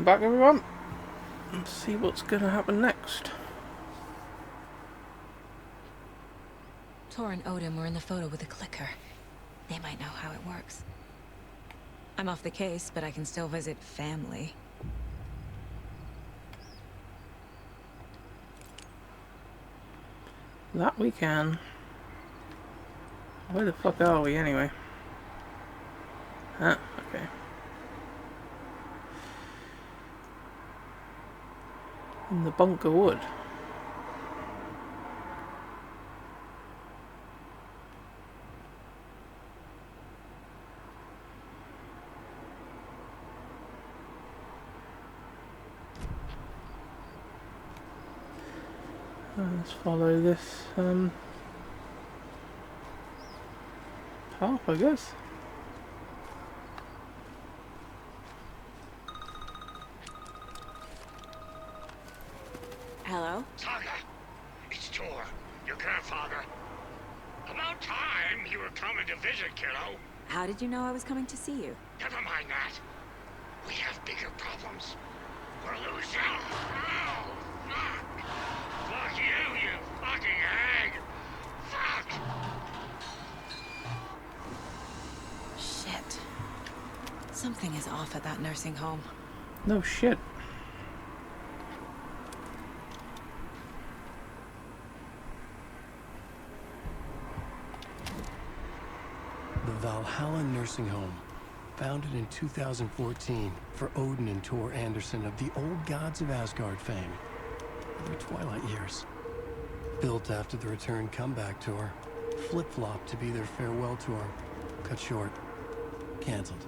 back, everyone. Let's see what's going to happen next. Tor and Odin were in the photo with a clicker. They might know how it works. I'm off the case, but I can still visit family. That we can. Where the fuck are we anyway? Huh, okay. In the bunker wood. Let's follow this path, I guess. Hello? Saga, it's Tor, your grandfather. About time you were coming to visit, kiddo. How did you know I was coming to see you? Never mind that. We have bigger problems. We're losing. Oh, fuck. Fuck you, you fucking hag. Fuck. Shit. Something is off at that nursing home. No shit. The Valhalla Nursing Home, founded in 2014 for Odin and Tor Anderson of the Old Gods of Asgard fame, their twilight years. Built after the return comeback tour, flip-flopped to be their farewell tour, cut short, canceled.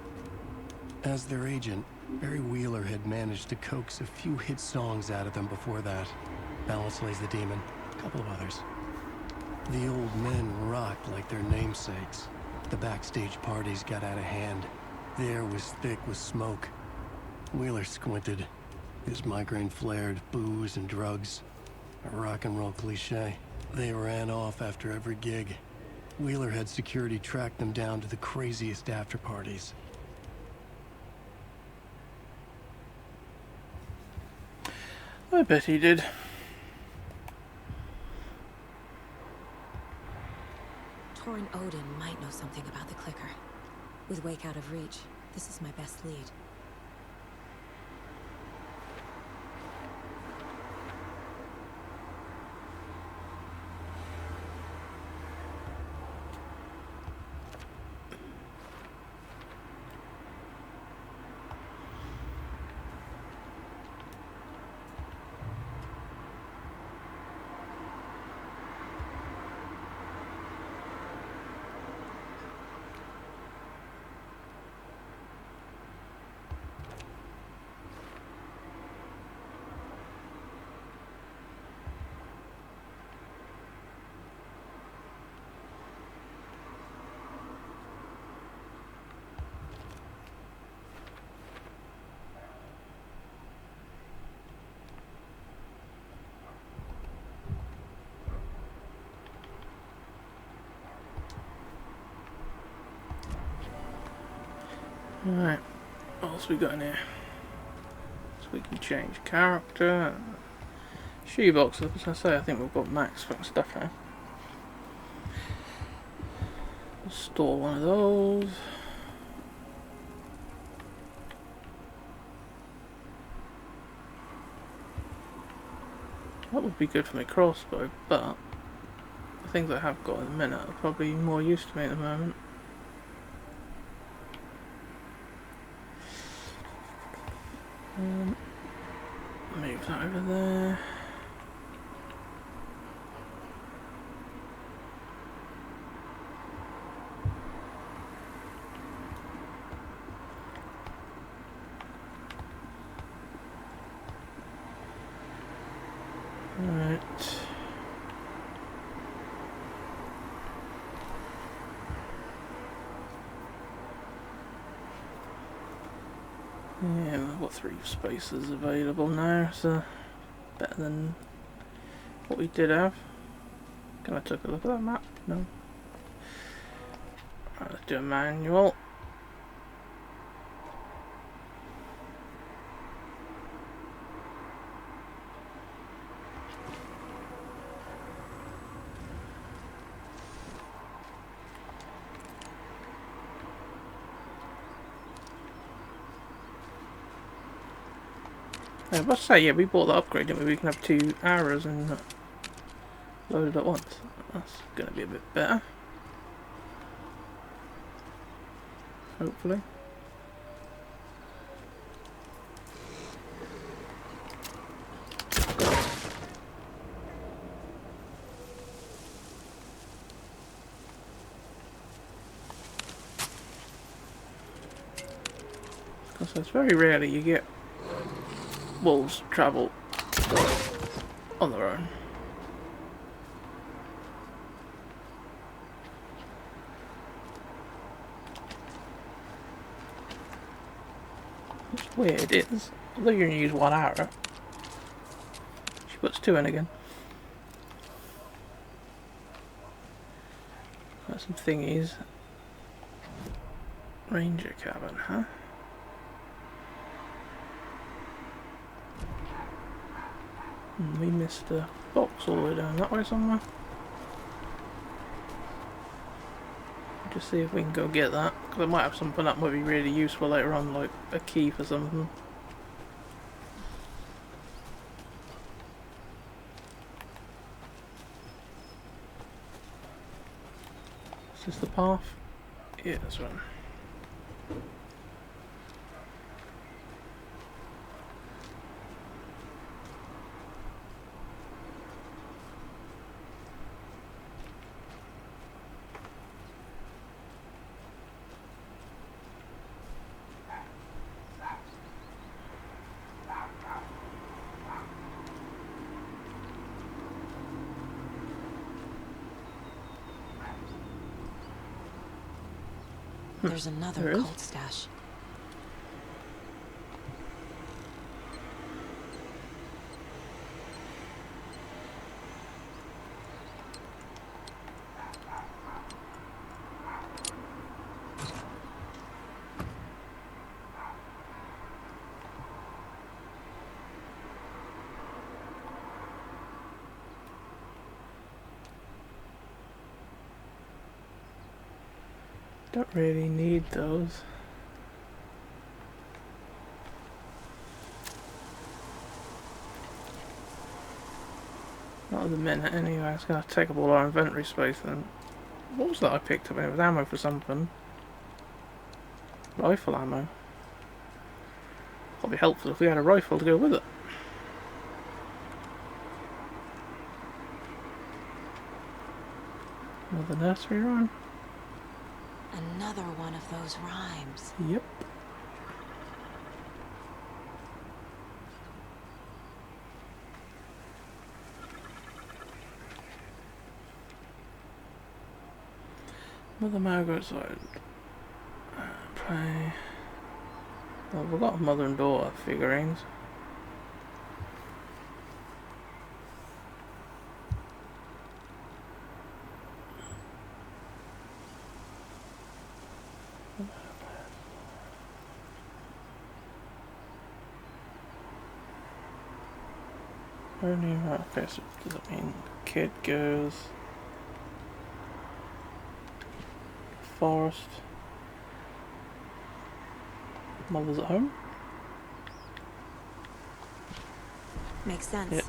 As their agent, Barry Wheeler had managed to coax a few hit songs out of them before that. Balance Lays the Demon, a couple of others. The old men rocked like their namesakes. The backstage parties got out of hand. The air was thick with smoke. Wheeler squinted. His migraine flared, booze and drugs. A rock and roll cliche. They ran off after every gig. Wheeler had security track them down to the craziest after parties. I bet he did. Tor and Odin might know something about the clicker. With Wake out of reach, this is my best lead. Alright, what else we got in here? So we can change character. Shoebox, as I say, I think we've got max stuff now. Store one of those. That would be good for my crossbow, but the things I have got at the minute are probably more use to me at the moment. Move that over there. Right. Yeah, we've got 3 spaces available now, so better than what we did have. Can I take a look at that map? No. Right, let's do a manual. I was about to say, yeah, we bought the upgrade, didn't we? We can have 2 arrows and loaded at once. That's going to be a bit better. Hopefully. Because it's very rarely you get wolves travel on their own. What's weird is, although you only use 1 arrow, she puts 2 in again. Got some thingies. Ranger cabin, huh? We missed a box all the way down that way somewhere. Just see if we can go get that, because I might have something that might be really useful later on, like a key for something. Is this the path? Yeah, this one. There's another There is? cold stash. Don't really need those. Not at the minute anyway, it's going to take up all our inventory space then. What was that I picked up? It was ammo for something. Rifle ammo. That'd be helpful if we had a rifle to go with it. Another nursery rhyme. Another one of those rhymes. Yep. Mother Margaret's Island. Play. Well, we've got mother and daughter figurines. Only right, okay, so does that mean kid goes forest, mother's at home? Makes sense. Yep.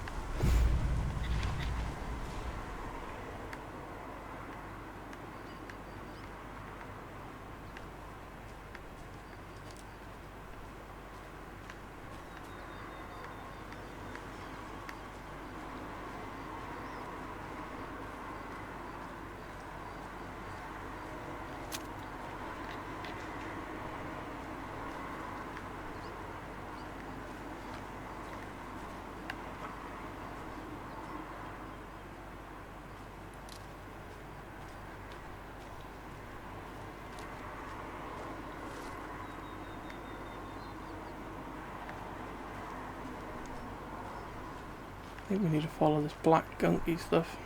I think we need to follow this black gunky stuff.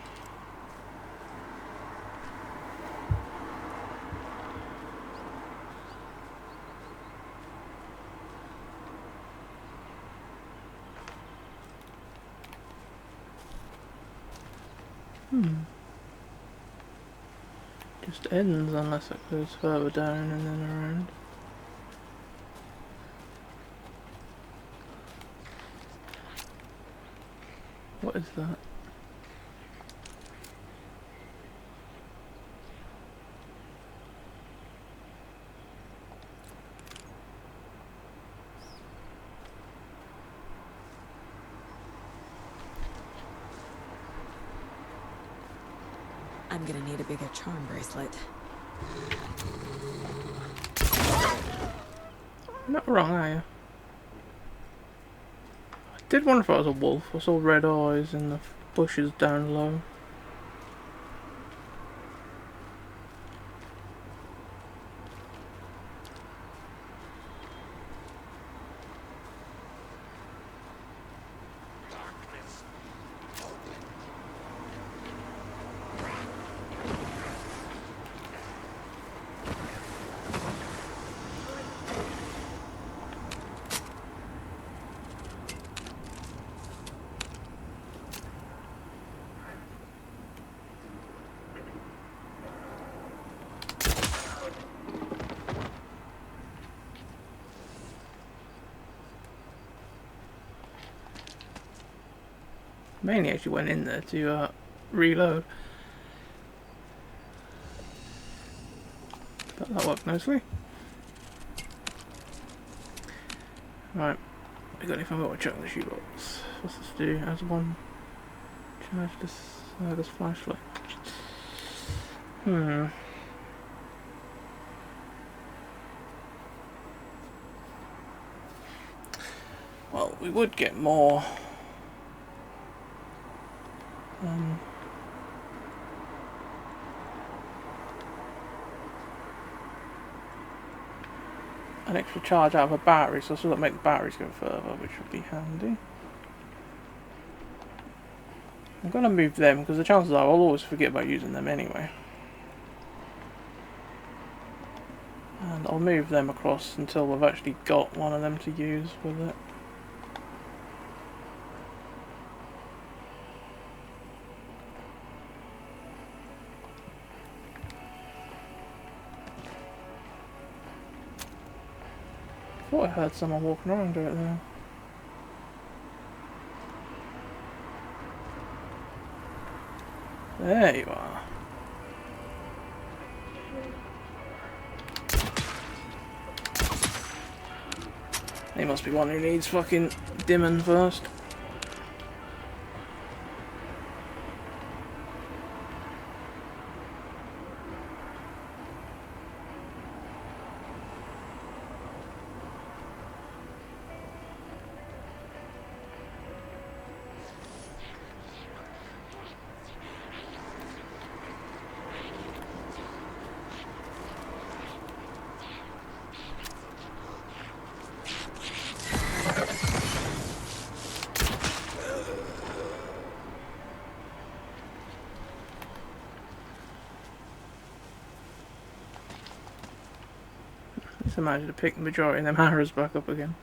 Just ends unless it goes further down and then around. What is that? I'm gonna need a bigger charm bracelet. Not wrong, are you? I did wonder if I was a wolf. I saw red eyes in the bushes down low. Darkness. Open. Mainly actually went in there to reload. But that worked nicely. Right, we got anything more to check on the shoebox. What's this do? As one charge this flashlight. Well, we would get more. An extra charge out of a battery, so that'll make the batteries go further, which would be handy. I'm going to move them because the chances are I'll always forget about using them anyway. And I'll move them across until we've actually got one of them to use with it. I thought I heard someone walking around right there. There you are. He must be one who needs fucking dimming first. Just imagine to pick the majority of them arrows back up again.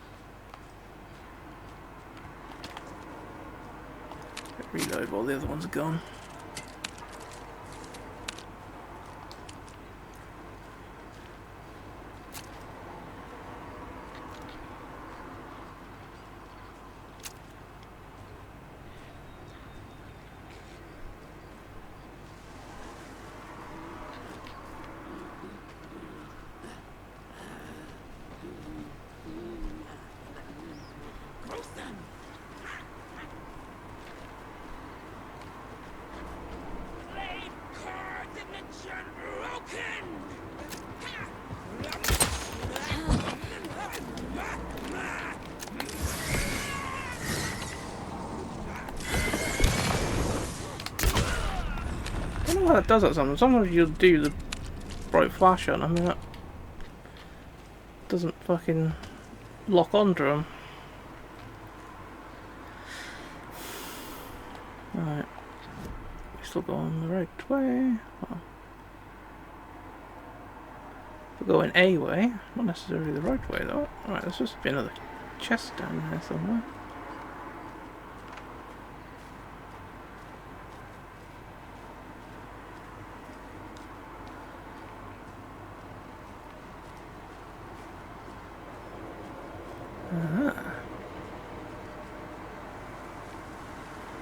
Reload while the other ones are gone. I don't know why that does that sometimes. Sometimes you'll do the bright flash on. I mean, that doesn't fucking lock onto them. Right. We still going the right way. Well, we're going a way. Not necessarily the right way though. Alright, there's supposed to be another chest down there somewhere.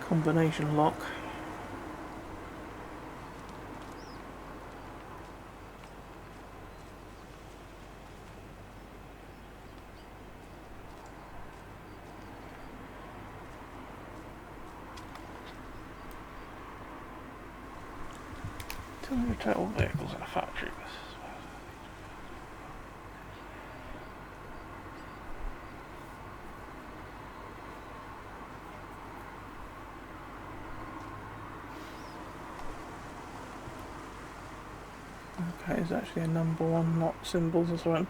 combination lock. Total vehicles in a factory. Okay, it's actually a number one, not symbols or something.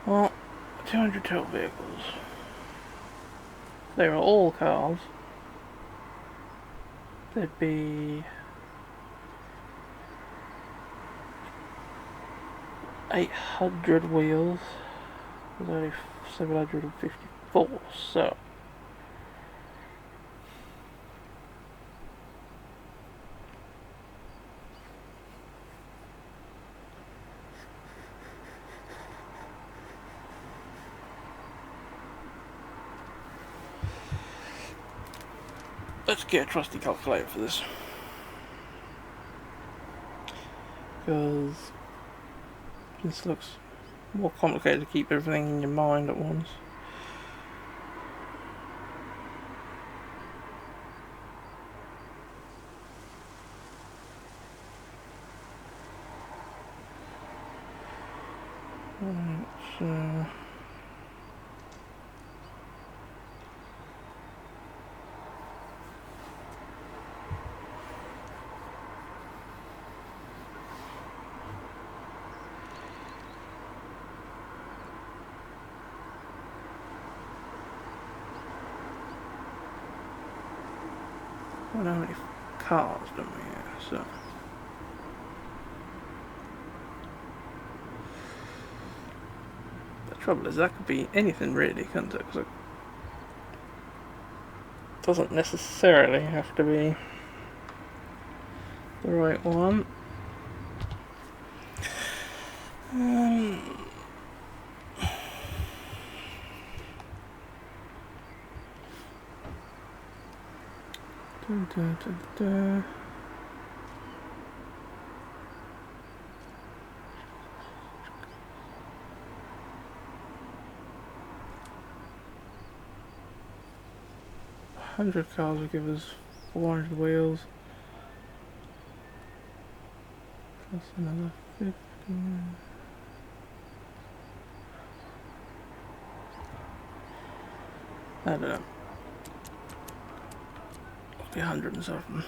Well, 200 total vehicles. They are all cars. There'd be 800 wheels. There's only 754, so let's get a trusty calculator for this, because this looks more complicated to keep everything in your mind at once. Right, so 'How many cars don't we have? So the trouble is that could be anything really, couldn't it? Because it doesn't necessarily have to be the right one. Dun, dun, dun, dun. $100 cars will give us 400 wheels. Plus another 50. I don't know. Be 100 and something.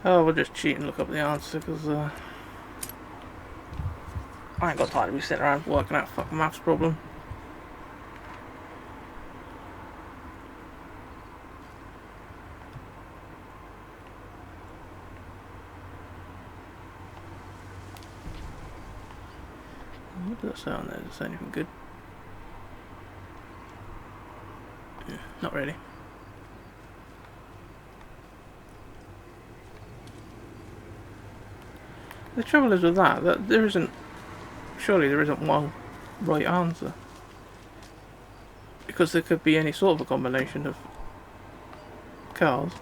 Oh, we'll just cheat and look up the answer, because I ain't got time to be sitting around working out a fucking maths problem. What does that say on there? Does it say anything good? Not really. The trouble is with that there isn't, surely there isn't one right answer. Because there could be any sort of a combination of cars.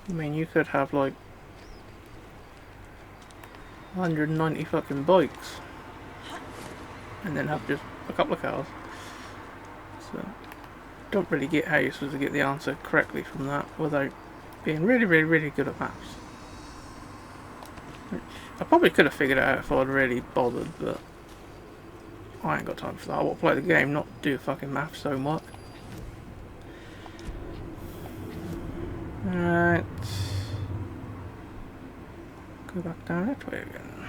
I mean, you could have like 190 fucking bikes. And then have just a couple of cars. So, don't really get how you're supposed to get the answer correctly from that without being really, really, really good at maths. Which I probably could have figured it out if I'd really bothered, but I ain't got time for that. I want to play the game, not do fucking math so much. Alright. Go back down that way again.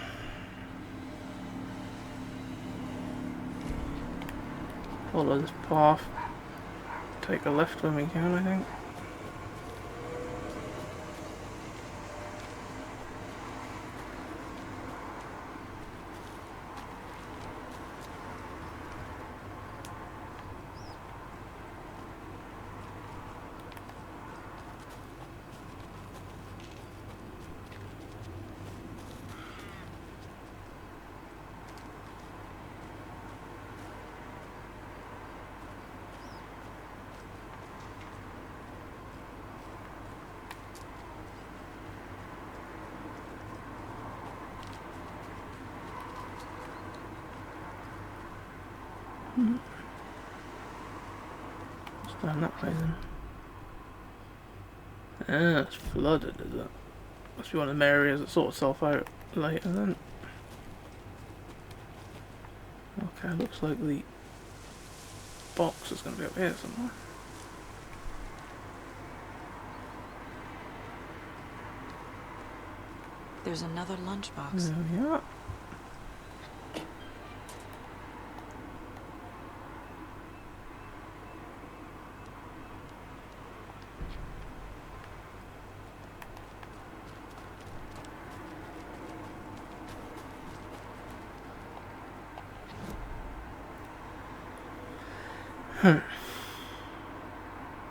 Follow this path. Take a left when we can, I think. Let's down that way then. Ah, it's flooded, is it? Must be one of them areas that sort itself out later then. Okay, looks like the box is going to be up here somewhere. There's another lunchbox. There we are.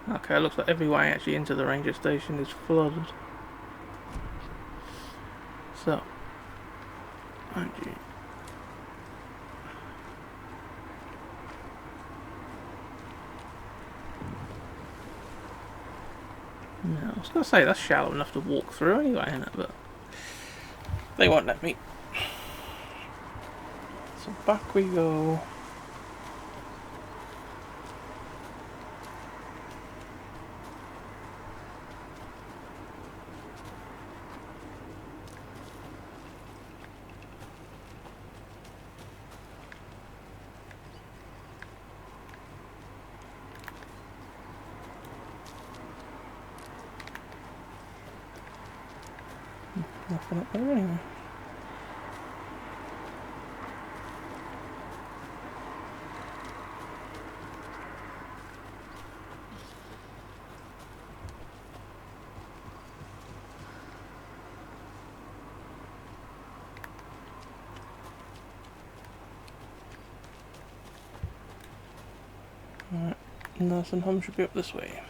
Okay, it looks like every way actually into the ranger station is flooded. So, mind you. No, I was going to say that's shallow enough to walk through anyway, isn't it? But they won't let me. So back we go. Nothing up there anyway. Alright, Nelson Hum should be up this way.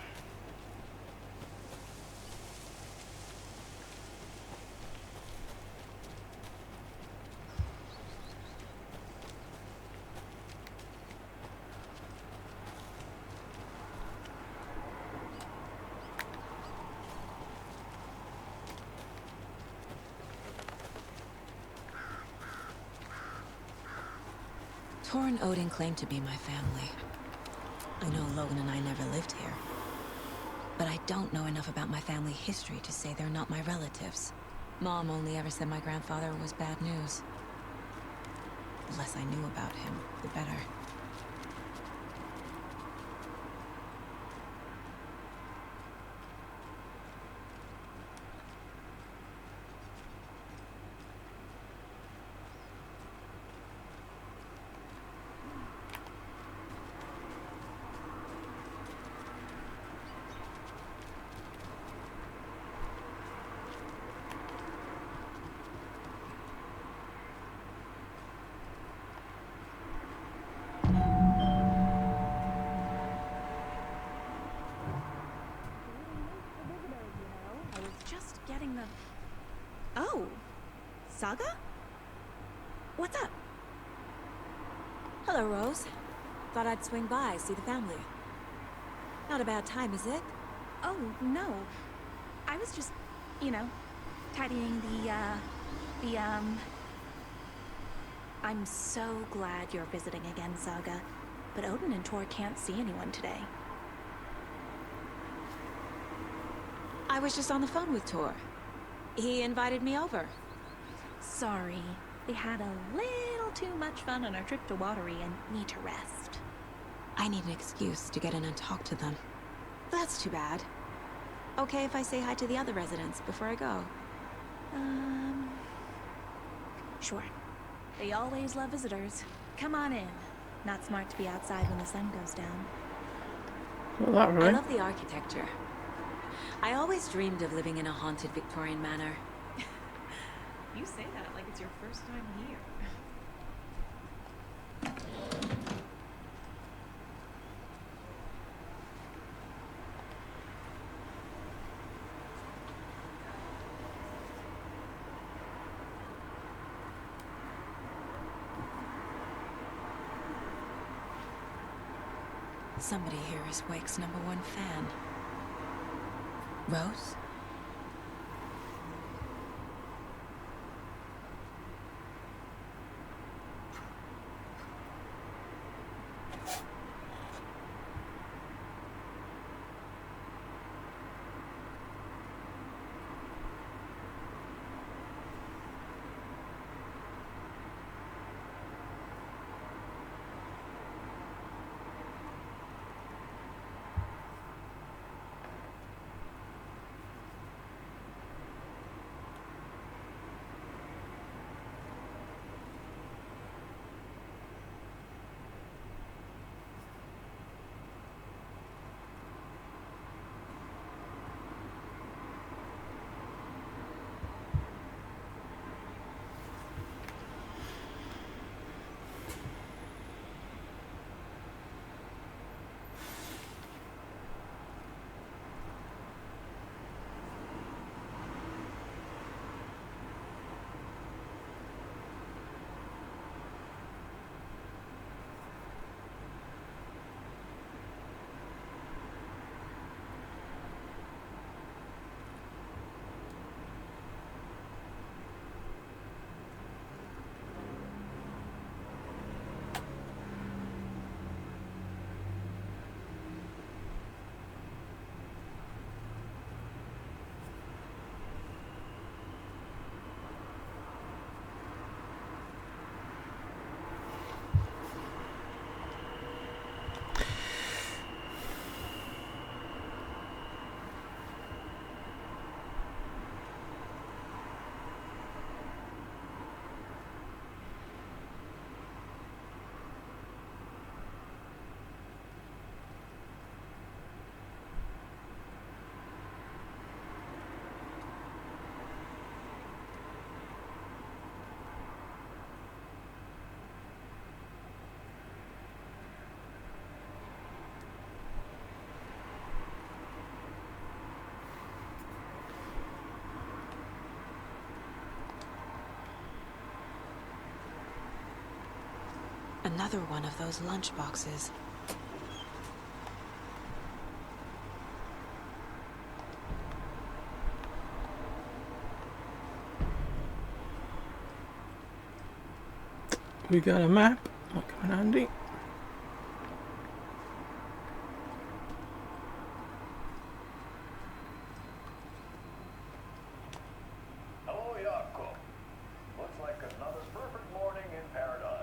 Tor and Odin claim to be my family. I know Logan and I never lived here. But I don't know enough about my family history to say they're not my relatives. Mom only ever said my grandfather was bad news. The less I knew about him, the better. Oh, Saga? What's up? Hello, Rose. Thought I'd swing by, see the family. Not a bad time, is it? Oh, no. I was just, you know, tidying I'm so glad you're visiting again, Saga. But Odin and Tor can't see anyone today. I was just on the phone with Tor. He invited me over. Sorry. They had a little too much fun on our trip to Watery and need to rest. I need an excuse to get in and talk to them. That's too bad. Okay if I say hi to the other residents before I go? Sure. They always love visitors. Come on in. Not smart to be outside when the sun goes down. Well, that I right. love the architecture. I always dreamed of living in a haunted Victorian manor. You say that like it's your first time here. Somebody here is Wake's #1 fan. Rose? Another one of those lunch boxes. We got a map. Might come in handy. Hello, Jakob. Looks like another perfect morning in paradise.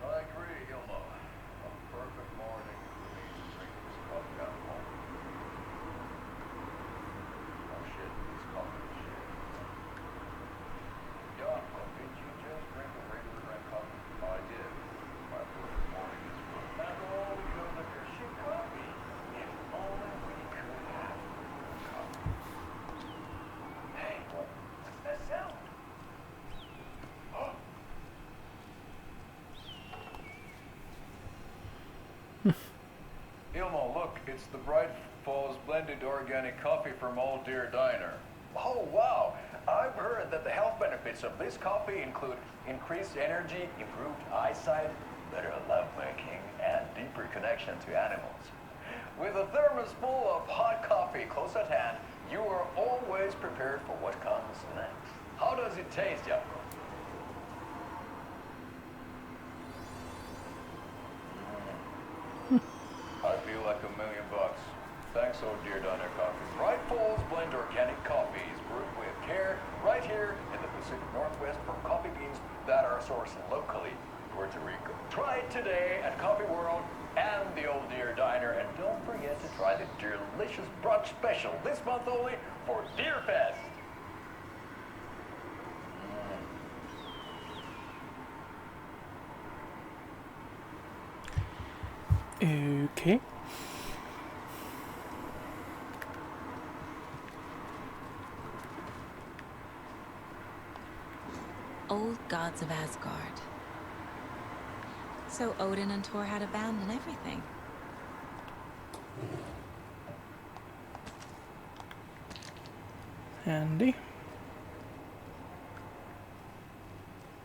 I agree, Hilma. A perfect morning for me to bring this coffee out home. Oh shit, this coffee is shit. Jakob, did you just drink a regular red coffee? I did. My perfect morning is for after all because of your shit coffee. If only we could have coffee. Hey, what's that sound? Oh. Ilmo, look, it's the Bright Falls blended organic coffee from Old Deer Diner. Oh, wow. I've heard that the health benefits of this coffee include increased energy, improved eyesight, better lovemaking, and deeper connection to animals. With a thermos full of hot coffee close at hand, you are always prepared for what comes next. How does it taste, Jakob? I feel like $1 million. Thanks, Old Deer Diner Coffee. Bright Falls Blend Organic Coffee is brewed with care right here in the Pacific Northwest from coffee beans that are sourced locally in Puerto Rico. Try it today at Coffee World and the Old Deer Diner, and don't forget to try the delicious brunch special this month only for Deer Fest. Okay. Old Gods of Asgard. So Odin and Thor had a band and everything. Handy.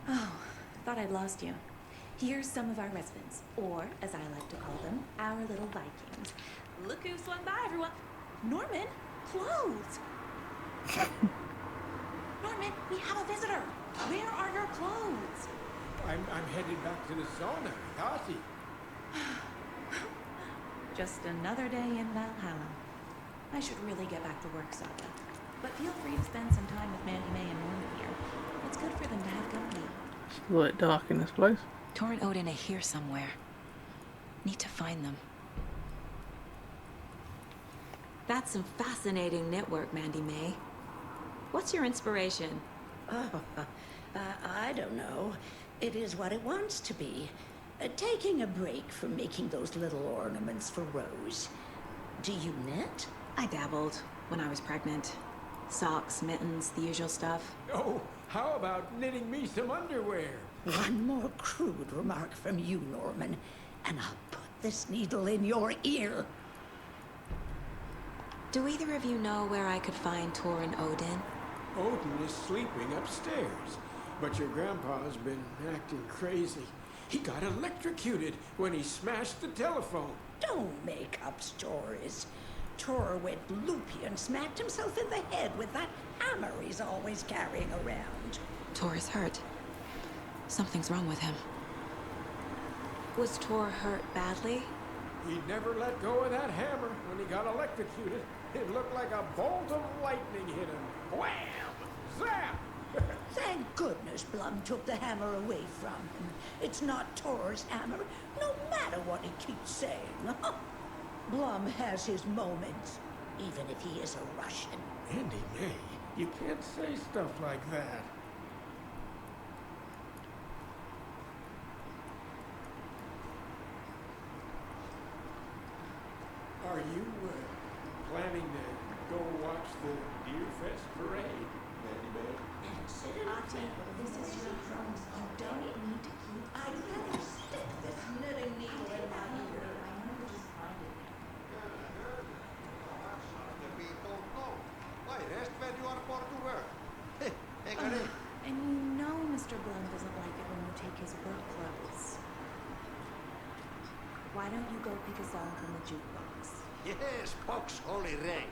Oh, thought I'd lost you. Here's some of our residents, or as I like to call them, our little Vikings. Look who swung by, everyone. Norman, clothes. Norman, we have a visitor. Where are your clothes? I'm headed back to the sauna with Ozzy. Just another day in Valhalla. I should really get back to work, Saga. But feel free to spend some time with Mandy May and Norman here. It's good for them to have company. It's a little dark in this place. Thor and Odin are here somewhere. Need to find them. That's some fascinating network, Mandy May. What's your inspiration? Oh, I don't know. It is what it wants to be. Taking a break from making those little ornaments for Rose. Do you knit? I dabbled when I was pregnant. Socks, mittens, the usual stuff. Oh, how about knitting me some underwear? One more crude remark from you, Norman, and I'll put this needle in your ear. Do either of you know where I could find Thor and Odin? Odin is sleeping upstairs, but your grandpa's been acting crazy. He got electrocuted when he smashed the telephone. Don't make up stories. Thor went loopy and smacked himself in the head with that hammer he's always carrying around. Thor is hurt. Something's wrong with him. Was Thor hurt badly? He never let go of that hammer when he got electrocuted. It looked like a bolt of lightning hit him. Wham! Zap! Thank goodness Blum took the hammer away from him. It's not Thor's hammer, no matter what he keeps saying. Blum has his moments, even if he is a Russian. Andy May, you can't say stuff like that. Are you planning to go watch the Deer Fest parade, Mandy May? Auntie, this is your drums. You don't need to keep... I'd rather stick this knitting needle in my ear. And you know Mr. Blum doesn't like it when you take his work clothes. Why don't you go pick a song from the jukebox? Yes, box Holy Ray.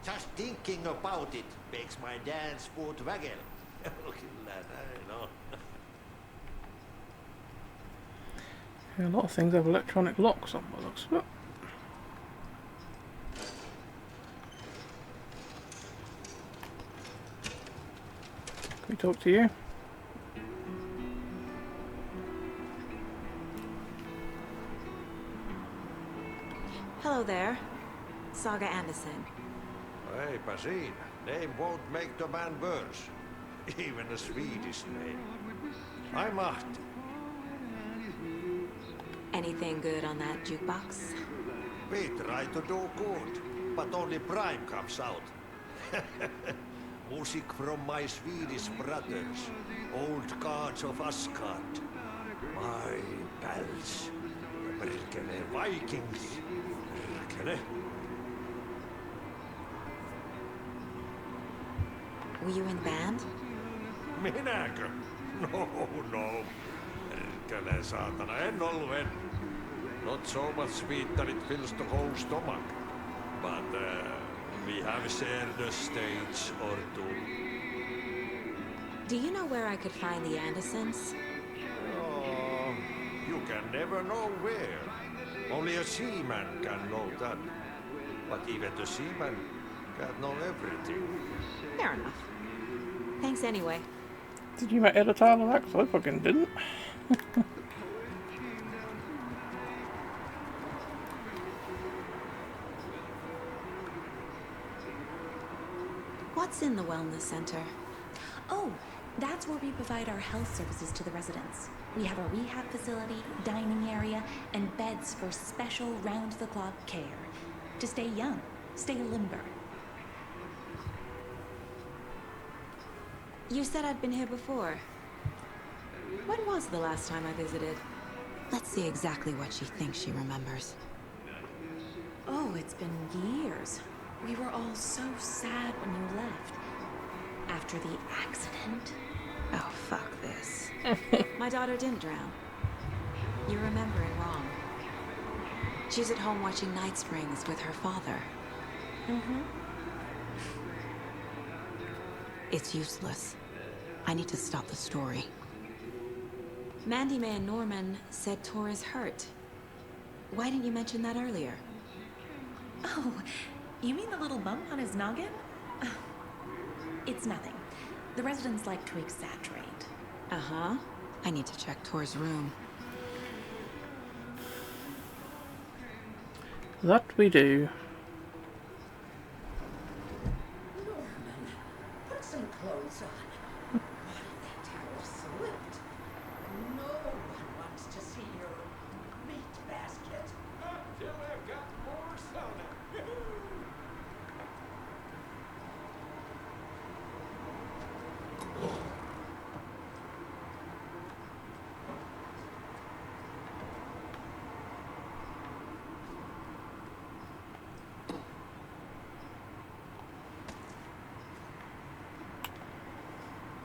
Just thinking about it makes my dance foot waggle. Kyllä näin on. Yeah, a lot of things have electronic locks on by the looks of it. Can we talk to you? Hello there. Saga Anderson. Eipä siinä. Name won't make the band worse. Even a Swedish name. I'm Ahti. Anything good on that jukebox? We try to do good, but only Prime comes out. Music from my Swedish brothers, old gods of Asgard. My pals. Perkele Vikings. Perkele. Were you in the band? Minäkö? No. Perkele saatana, en ollut en. Not so much sweet that it fills the whole stomach. But we have shared a stage or two. Do you know where I could find the Andersons? Oh, you can never know where. Only a seaman can know that. But even the seaman can't know everything. Fair enough. Thanks anyway. Did you edit all of that? 'Cause I fucking didn't. What's in the wellness center? Oh, that's where we provide our health services to the residents. We have a rehab facility, dining area, and beds for special round-the-clock care. To stay young, stay limber. You said I'd been here before. When was the last time I visited? Let's see exactly what she thinks she remembers. Oh, it's been years. We were all so sad when you left. After the accident. Oh, fuck this. My daughter didn't drown. You're remembering wrong. She's at home watching Night Springs with her father. Mm-hmm. It's useless. I need to stop the story. Mandy May and Norman said Tor is hurt. Why didn't you mention that earlier? Oh, you mean the little bump on his noggin? It's nothing. The residents like to exaggerate. Uh-huh. I need to check Tor's room. That we do. Norman, put some clothes on. What if that towel slipped? No one wants to see your meat basket. Until I've got more sauna.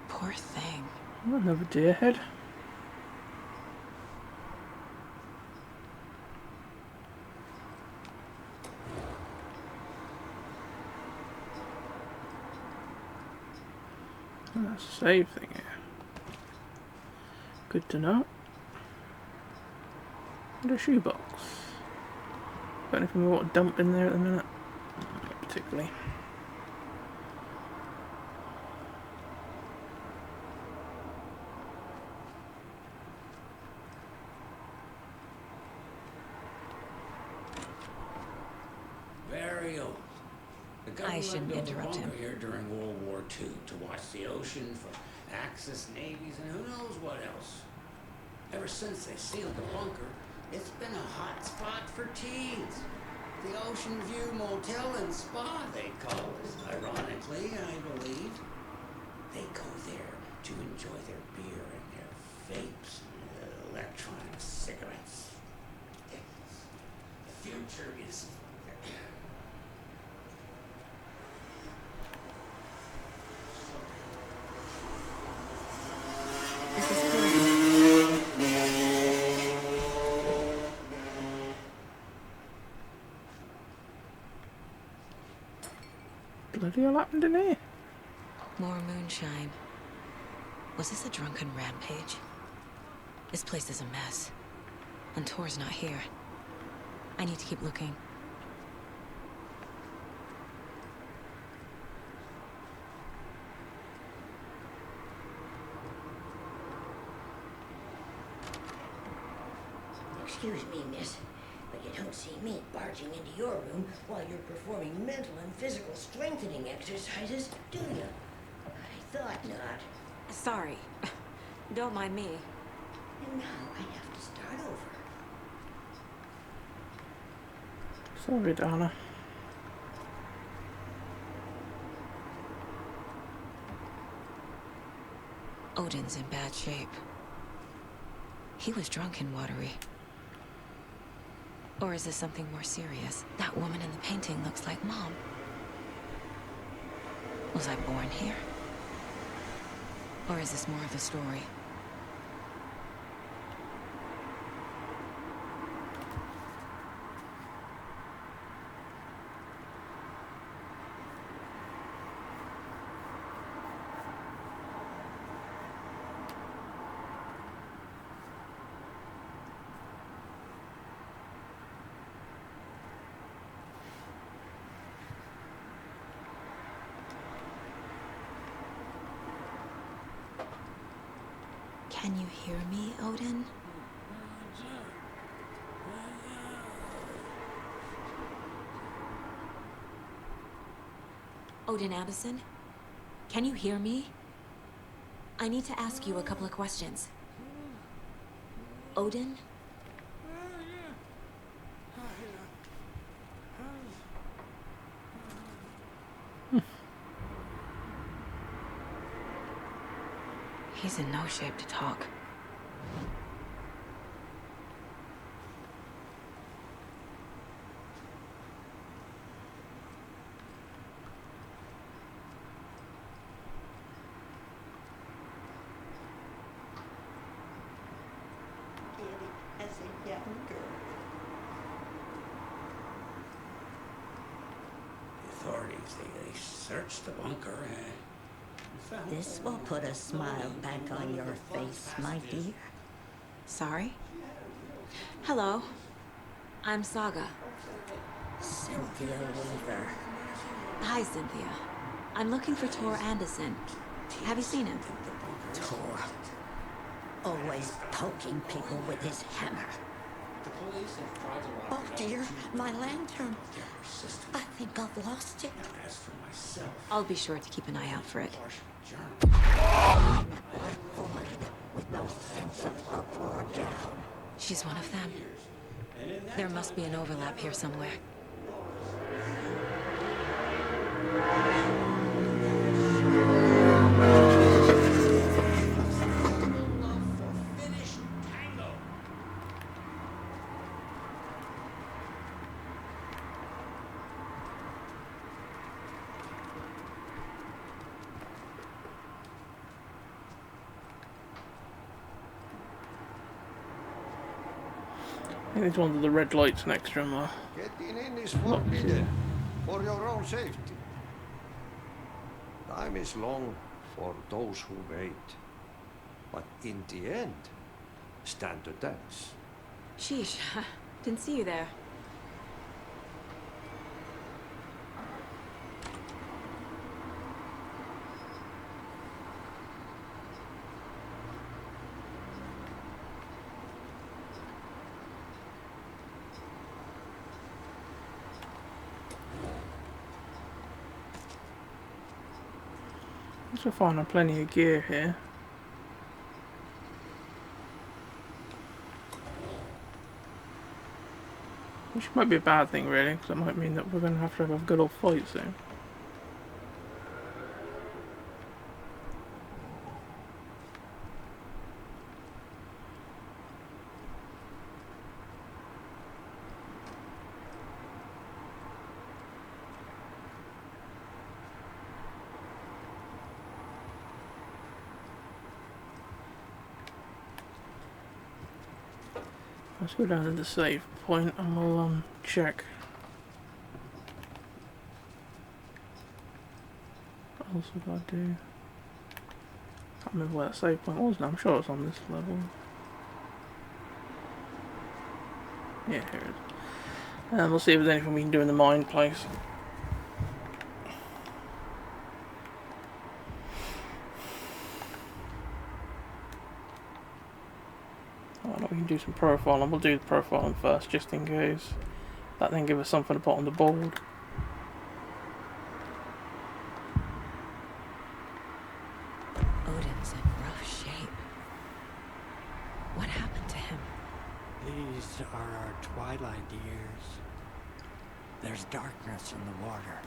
Poor thing. Oh, another deer head. Oh, that's a save thing here. Good to know. And a shoebox. Got anything we want to dump in there at the minute? Not particularly. Very old. The I government shouldn't built a interrupt him. bunker here during World War II to watch the ocean for Axis navies and who knows what else. Ever since they sealed the bunker, it's been a hot spot for teens. The Ocean View Motel and Spa, they call it. Ironically, I believe. They go there to enjoy their beer and their vapes and electronic cigarettes. The future is... This is good. Bloody hell happened in here? More moonshine. Was this a drunken rampage? This place is a mess. And Tor's not here. I need to keep looking. Excuse me, miss, but you don't see me barging into your room while you're performing mental and physical strengthening exercises, do you? I thought not. Sorry. Don't mind me. And now I have to start over. Sorry, Donna. Odin's in bad shape. He was drunk and watery. Or is this something more serious? That woman in the painting looks like Mom. Was I born here? Or is this more of a story? Can you hear me, Odin? Odin Anderson? Can you hear me? I need to ask you a couple of questions. Odin? He's in no shape to talk. As a young girl. The authorities, they searched the bunker and found... This will put a smile back on your face, my dear. Sorry? Hello. I'm Saga. Cynthia Weaver. Hi, Cynthia. I'm looking for Tor Anderson. Have you seen him? Tor. Always poking people with his hammer. The police have tried to lock Oh it up. dear, my lantern. They're persistent. I think I've lost it. As for myself, I'll be sure to keep an eye out for it. partial journal. With no sense of up or down. She's one of them. There must be an overlap here somewhere. Finished tango. I think it's one of the red lights next to him. Getting in is forbidden for your own safety. Time is long for those who wait. But in the end, stand to dance. Sheesh. Didn't see you there. We're finding plenty of gear here. Which might be a bad thing, really, because it might mean that we're going to have a good old fight soon. Let's go down to the save point and we'll check. What else we gotta do? Can't remember where that save point was now. I'm sure it's on this level. Yeah, here it is. And we'll see if there's anything we can do in the mine place. We can do some profiling. We'll do the profiling first, just in case. That then give us something to put on the board. Odin's in rough shape. What happened to him? These are our twilight years. There's darkness in the water.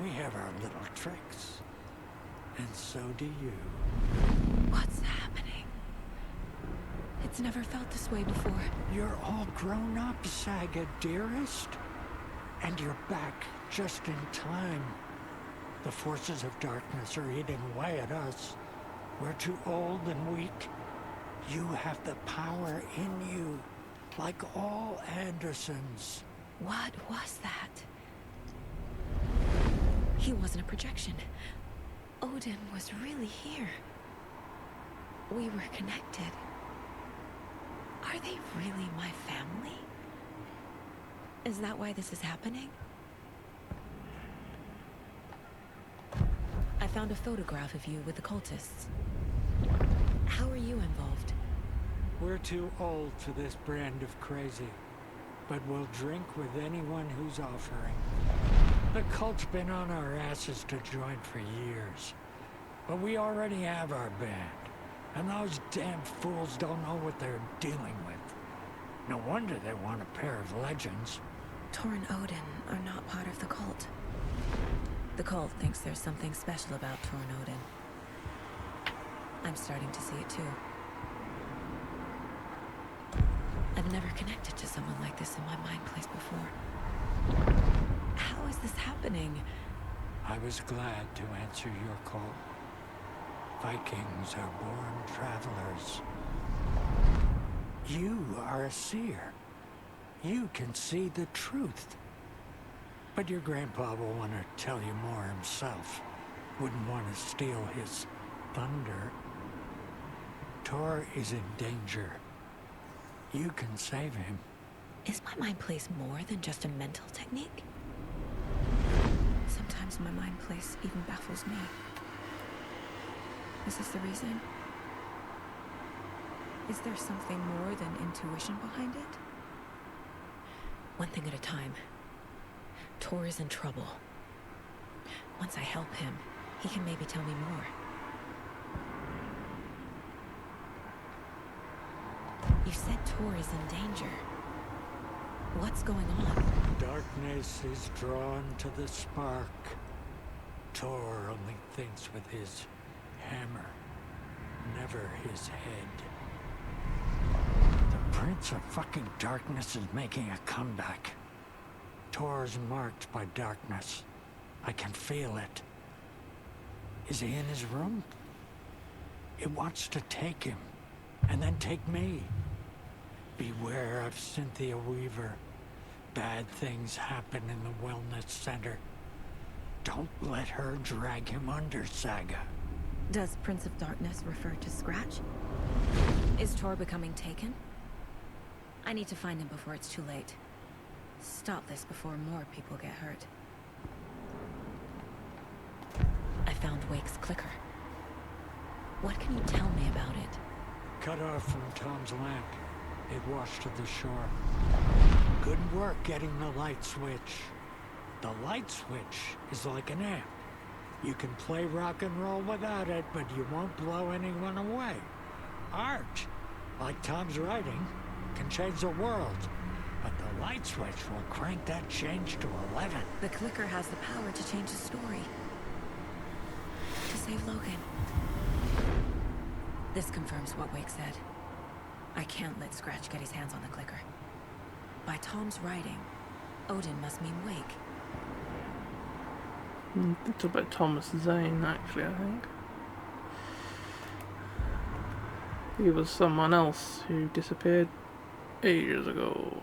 We have our little tricks. And so do you. What's happening? It's never felt this way before. You're all grown up, Saga, dearest. And you're back just in time. The forces of darkness are eating away at us. We're too old and weak. You have the power in you, like all Andersons. What was that? He wasn't a projection. Odin was really here. We were connected. Are they really my family? Is that why this is happening? I found a photograph of you with the cultists. How are you involved? We're too old for this brand of crazy, but we'll drink with anyone who's offering. The cult's been on our asses to join for years, but we already have our band, and those damn fools don't know what they're dealing with. No wonder they want a pair of legends. Tor and Odin are not part of the cult. The cult thinks there's something special about Tor and Odin. I'm starting to see it too. I've never connected to someone like this in my mind place before. How is this happening? I was glad to answer your call. Vikings are born travelers. You are a seer. You can see the truth. But your grandpa will want to tell you more himself. Wouldn't want to steal his thunder. Tor is in danger. You can save him. Is my mind place more than just a mental technique? Sometimes my mind place even baffles me. Is this the reason? Is there something more than intuition behind it? One thing at a time. Tor is in trouble. Once I help him, he can maybe tell me more. You said Tor is in danger. What's going on? Darkness is drawn to the spark. Tor only thinks with his hammer, never his head. The Prince of fucking Darkness is making a comeback. Tor's marked by darkness. I can feel it. Is he in his room? It wants to take him, and then take me. Beware of Cynthia Weaver. Bad things happen in the wellness center. Don't let her drag him under, Saga. Does Prince of Darkness refer to Scratch? Is Tor becoming taken? I need to find him before it's too late. Stop this before more people get hurt. I found Wake's clicker. What can you tell me about it? Cut off from Tom's lamp. It washed to the shore. Good work getting the light switch. The light switch is like an amp. You can play rock and roll without it, but you won't blow anyone away. Art, like Tom's writing, can change the world. But the light switch will crank that change to 11. The clicker has the power to change the story. To save Logan. This confirms what Wake said. I can't let Scratch get his hands on the clicker. By Tom's writing, Odin must mean Wake. It's about Thomas Zane, actually, I think. He was someone else who disappeared ages ago.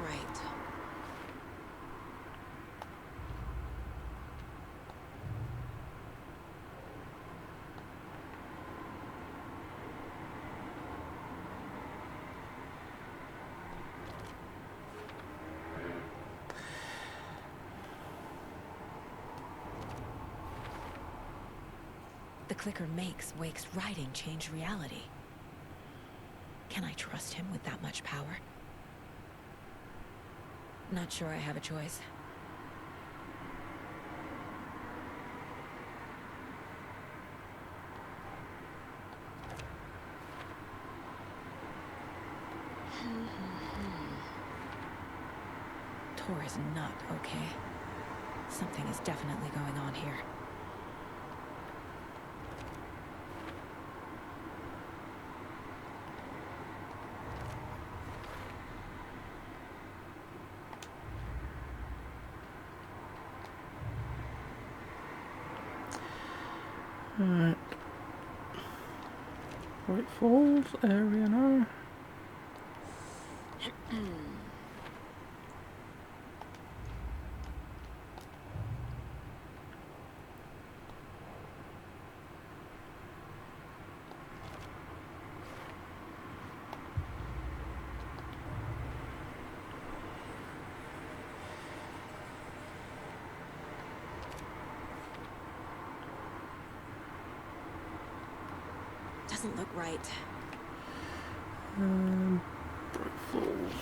Right. The clicker makes Wake's writing change reality. Can I trust him with that much power? Not sure I have a choice. Tor is not okay. Something is definitely going on here. Alright. Bright Falls area now. Doesn't look right. Bright Falls.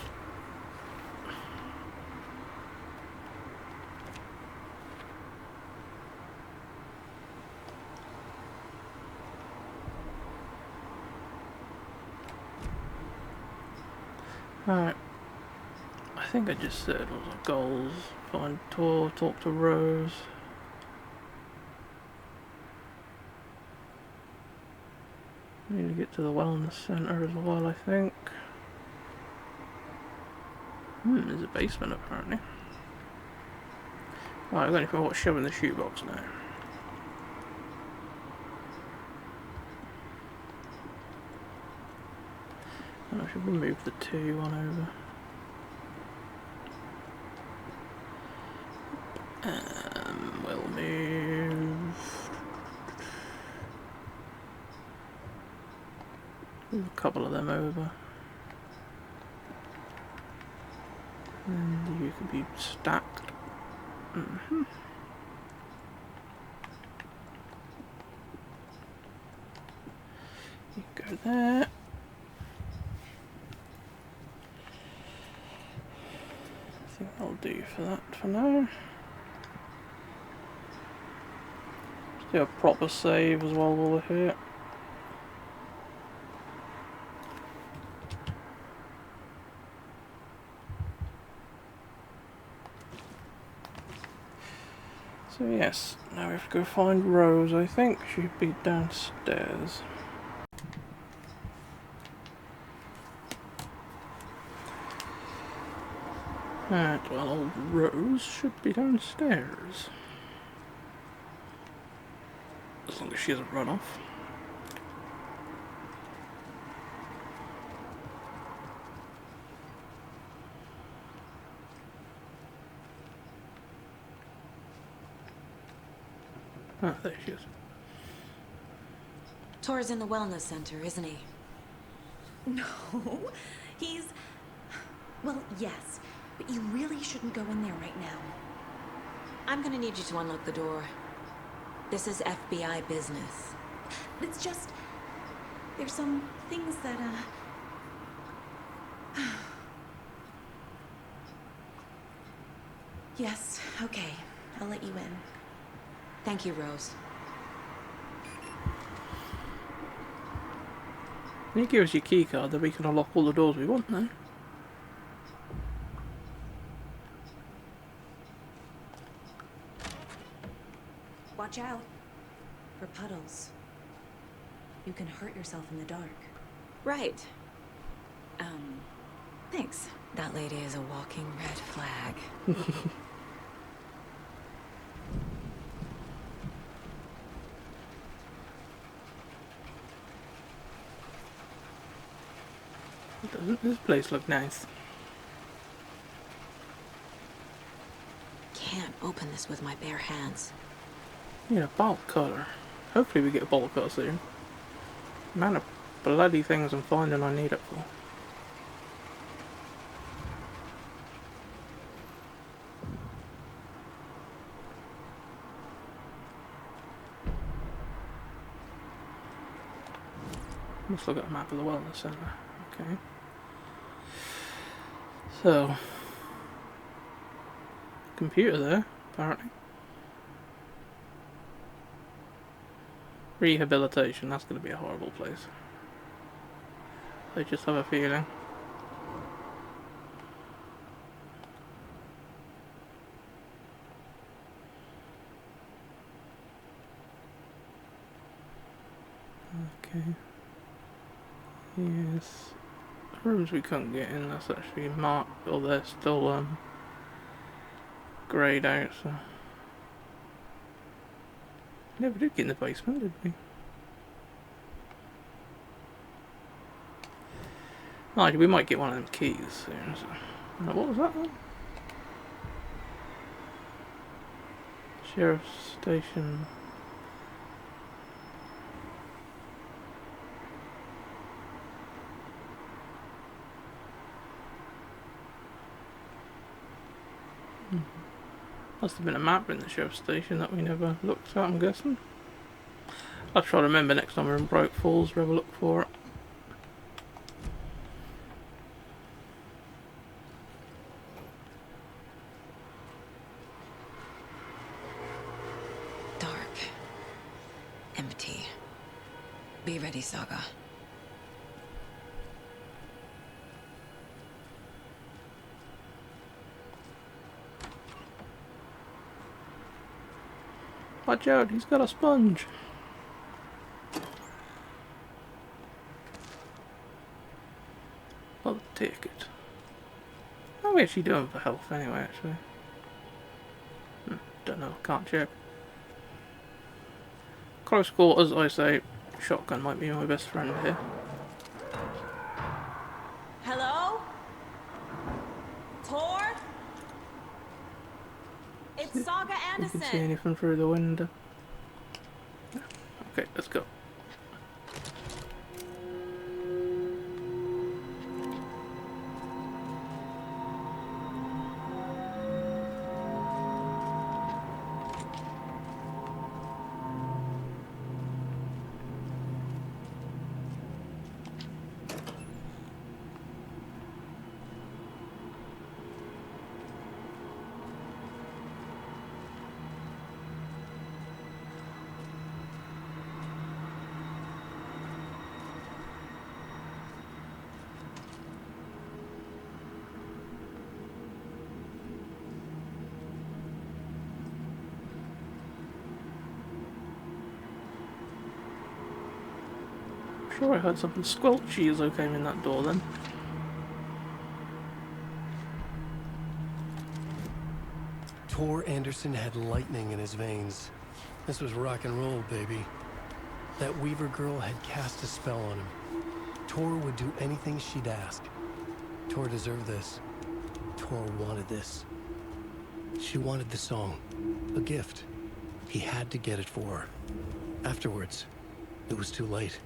Alright. I think I just said what was our goals. Find Tor, talk to Rose. Need to get to the wellness center as well, I think. There's a basement apparently. Right, I've got anything to shove in the shoebox now. And I should move the 2 on over. We'll move a couple of them over. And you can be stacked. You go there. I think I'll do for that for now. Let's do a proper save as well while we're here. So yes, now we have to go find Rose. I think she'd be downstairs. Right, well, old Rose should be downstairs. As long as she hasn't run off. Ah, there she is. Tor's in the wellness center, isn't he? No, he's... Well, yes, but you really shouldn't go in there right now. I'm gonna need you to unlock the door. This is FBI business. It's just... There's some things that, Yes, okay. I'll let you in. Thank you, Rose. Can you give us your key card that we can unlock all the doors we want then? Watch out for puddles. You can hurt yourself in the dark. Right. Thanks. That lady is a walking red flag. Doesn't this place look nice? Can't open this with my bare hands. Need a bolt cutter. Hopefully we get a bolt cutter soon. Man of bloody things I'm finding I need it for. Let's look at a map of the wellness center. Okay. So, computer there, apparently. Rehabilitation, that's going to be a horrible place. I just have a feeling. Okay. Yes. Rooms we couldn't get in, that's actually marked, or they're still greyed out, so. Never did get in the basement, did we? Oh, we might get one of them keys soon. So. Now, what was that one? Sheriff's Station. Must have been a map in the sheriff's station that we never looked at, I'm guessing. I'll try to remember next time we're in Bright Falls, we'll have a look for it. Dark. Empty. Be ready, Saga. Watch out, he's got a sponge. I'll take it. How are we actually doing for health anyway, actually? Don't know, can't check. Close quarters, I say shotgun might be my best friend here. Hello? Tor? It's Saga We can see Anderson. anything through the window. Okay, let's go. Sure, I heard something squelchy as I came in that door then. Tor Anderson had lightning in his veins. This was rock and roll, baby. That Weaver girl had cast a spell on him. Tor would do anything she'd ask. Tor deserved this. Tor wanted this. She wanted the song. A gift. He had to get it for her. Afterwards, it was too late.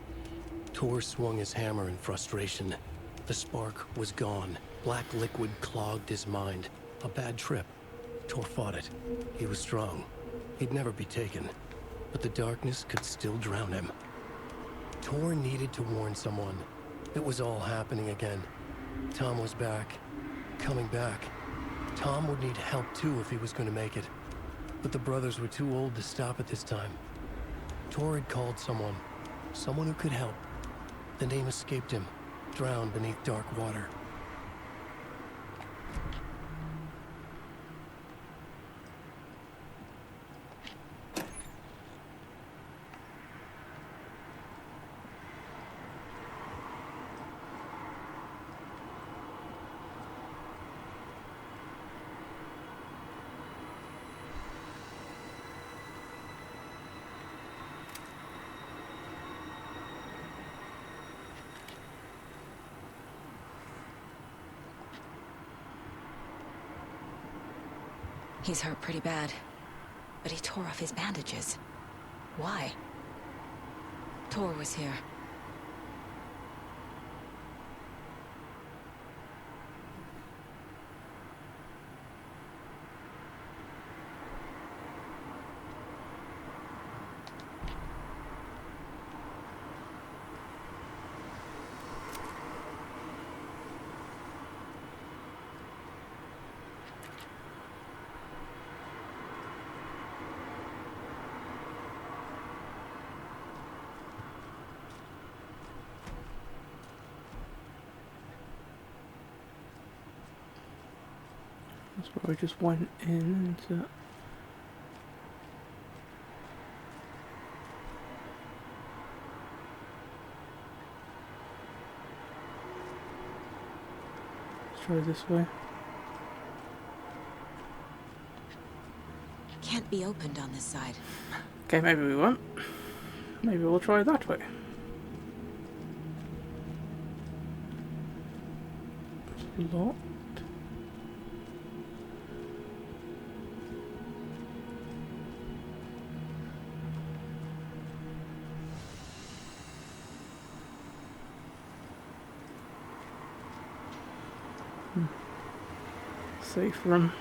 Tor swung his hammer in frustration. The spark was gone. Black liquid clogged his mind. A bad trip. Tor fought it. He was strong. He'd never be taken. But the darkness could still drown him. Tor needed to warn someone. It was all happening again. Tom was back. Coming back. Tom would need help too if he was going to make it. But the brothers were too old to stop at this time. Tor had called someone. Someone who could help. The name escaped him, drowned beneath dark water. He's hurt pretty bad, but he tore off his bandages. Why? Tor was here. That's where I just went in into... Let's try this way. Can't be opened on this side. Okay, maybe we won't. Maybe we'll try that way. Locked. Safe room.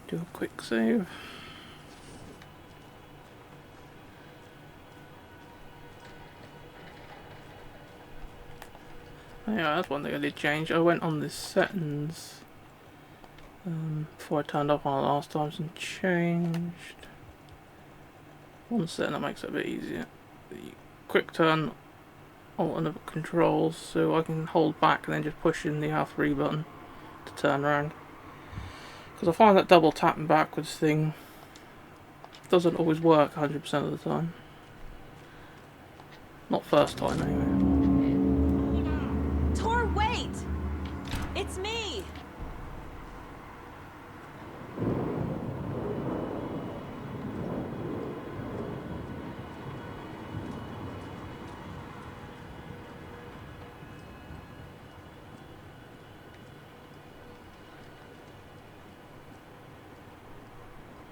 Do a quick save. Yeah, that's one thing I did change. I went on the settings before I turned off on the last times and changed one setting that makes it a bit easier. The quick turn alternate controls, so I can hold back and then just push in the R3 button to turn around. Because I find that double tapping backwards thing doesn't always work 100% of the time. Not first time anyway. Tor, wait! It's me!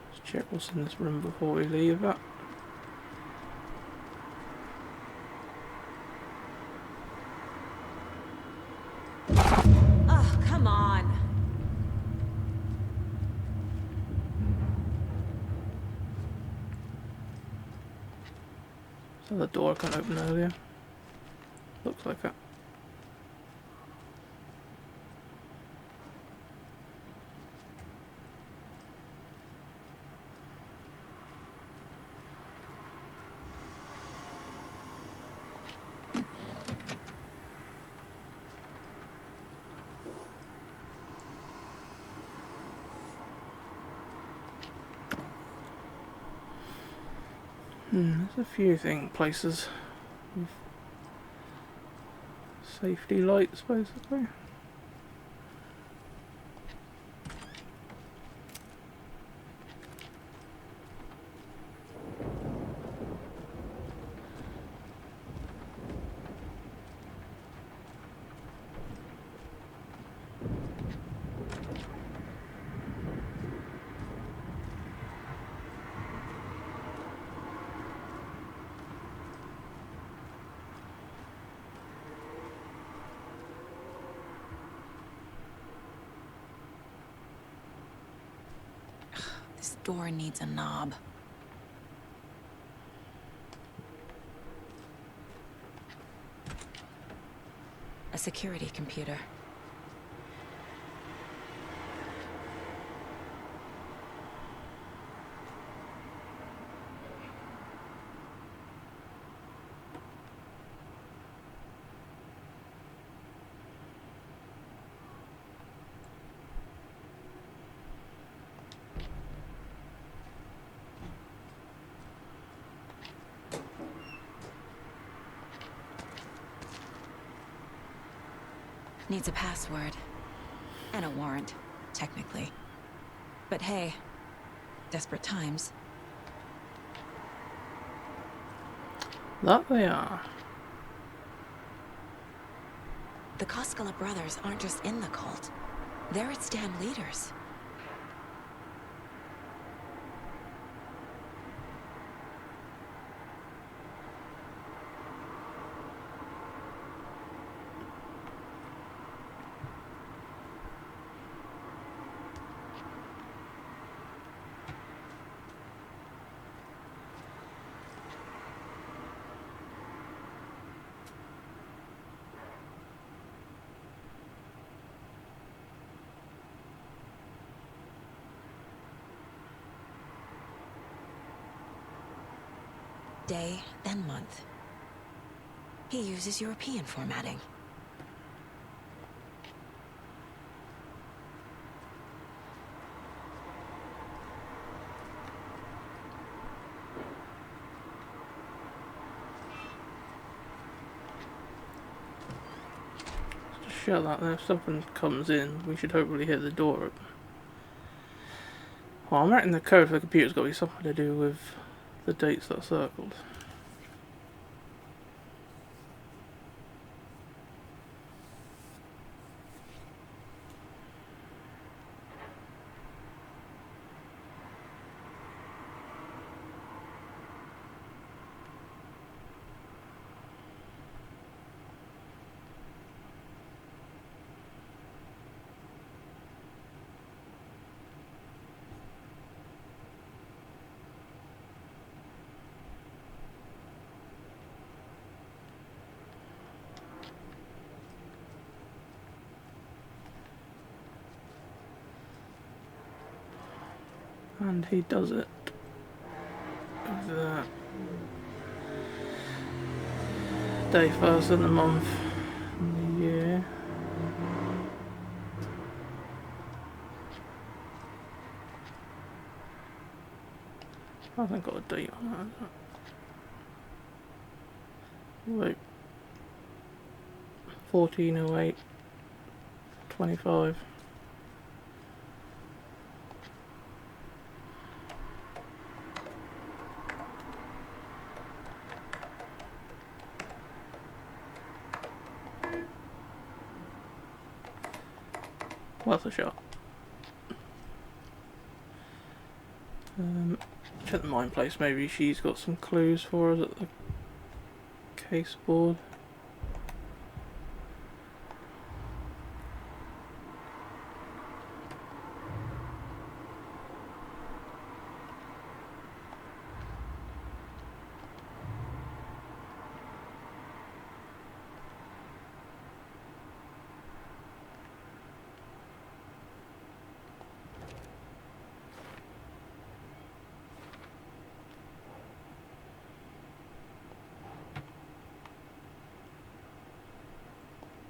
Let's check what's in this room before we leave it. Oh, come on! So the door I couldn't open earlier. Looks like it. There's a few places with safety lights basically. This door needs a knob. A security computer. Needs a password. And a warrant, technically. But hey, desperate times. That they are. The Koskela brothers aren't just in the cult. They're its damn leaders. Day, then month. He uses European formatting. shut that. Then if something comes in, we should hopefully hit the door up. Well, I'm writing the code for the computer's got to be something to do with the dates that are circled. And he does it with the day first in the month in the year. I haven't got a date on that, has it? Wait. 14/08/25. Worth a shot. Check the mine place, maybe she's got some clues for us at the case board.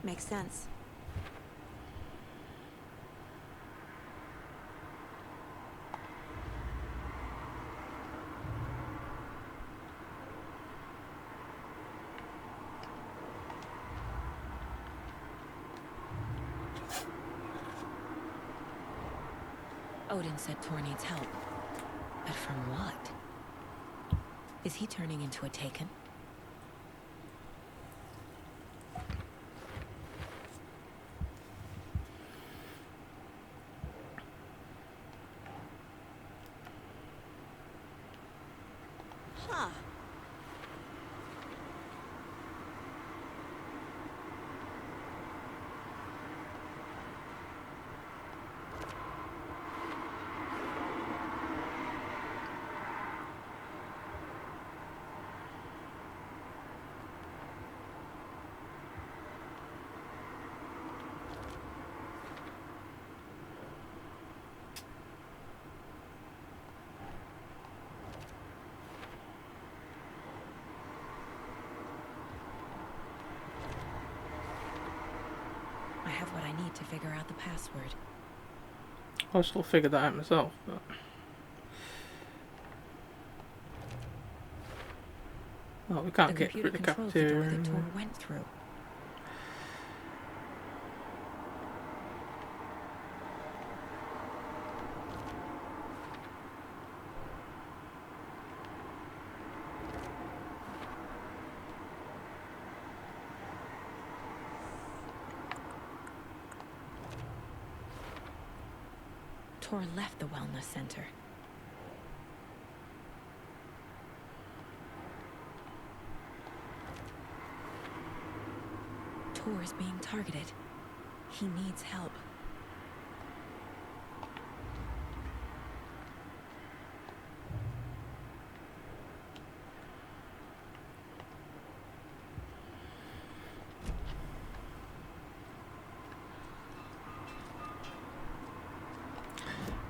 Makes sense. Odin said Tor needs help. But from what? Is he turning into a Taken? Huh. I have what I need to figure out the password. I still figured that out myself, but oh, we can't get through the cafeteria. The door that Tor went through. Tor left the wellness center. Tor is being targeted. He needs help.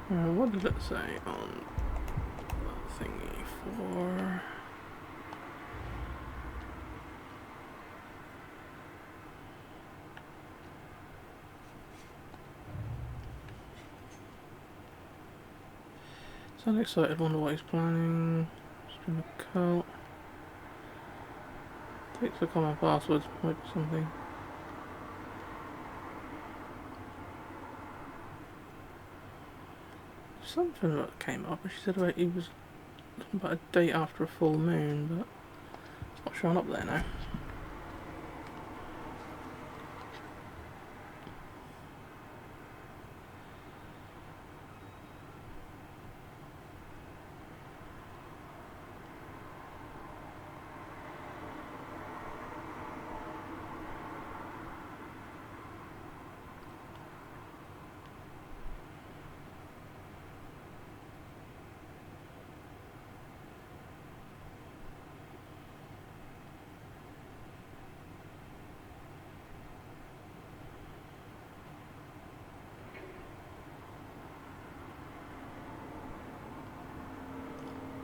What did it say on that thingy for? Sound excited, wonder what he's planning. Just doing a cult. Takes the common passwords, might be something. something that came up. She said about he was about a date after a full moon, but it's not showing up there now.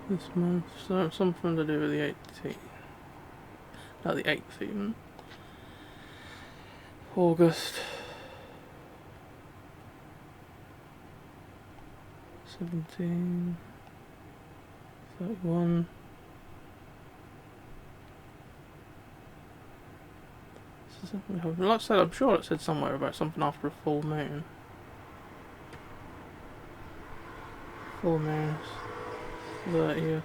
This month, so something to do with the 18th. No, the 8th even. August 17, 31. Like I said, I'm sure it said somewhere about something after a full moon. Full moons. 30th.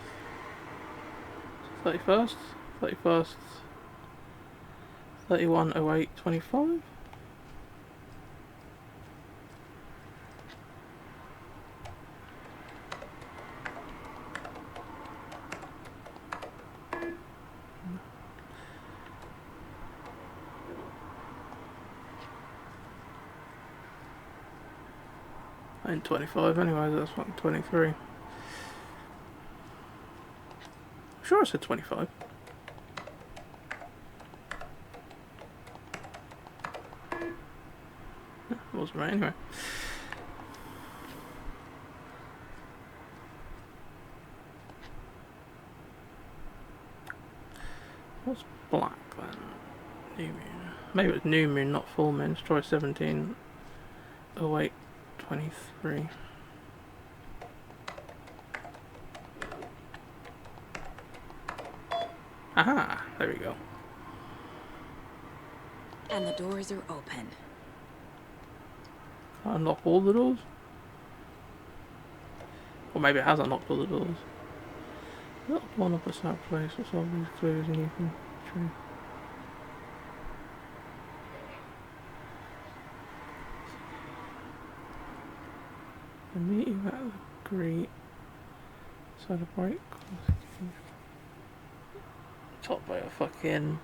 31st? 31st. 31/08/25. Ain't 25 anyway, that's fucking 23. Sure I said 25. It wasn't right anyway. What's black then? New moon. Maybe it's new moon, not full moon. Let's try 17/08/23. Aha! There we go. And the doors are open. Unlock all the doors? Or maybe it has unlocked all the doors. Locked one up a snap place, what's all these clues and you can true. I meet you at the great celebrate. Top by a fucking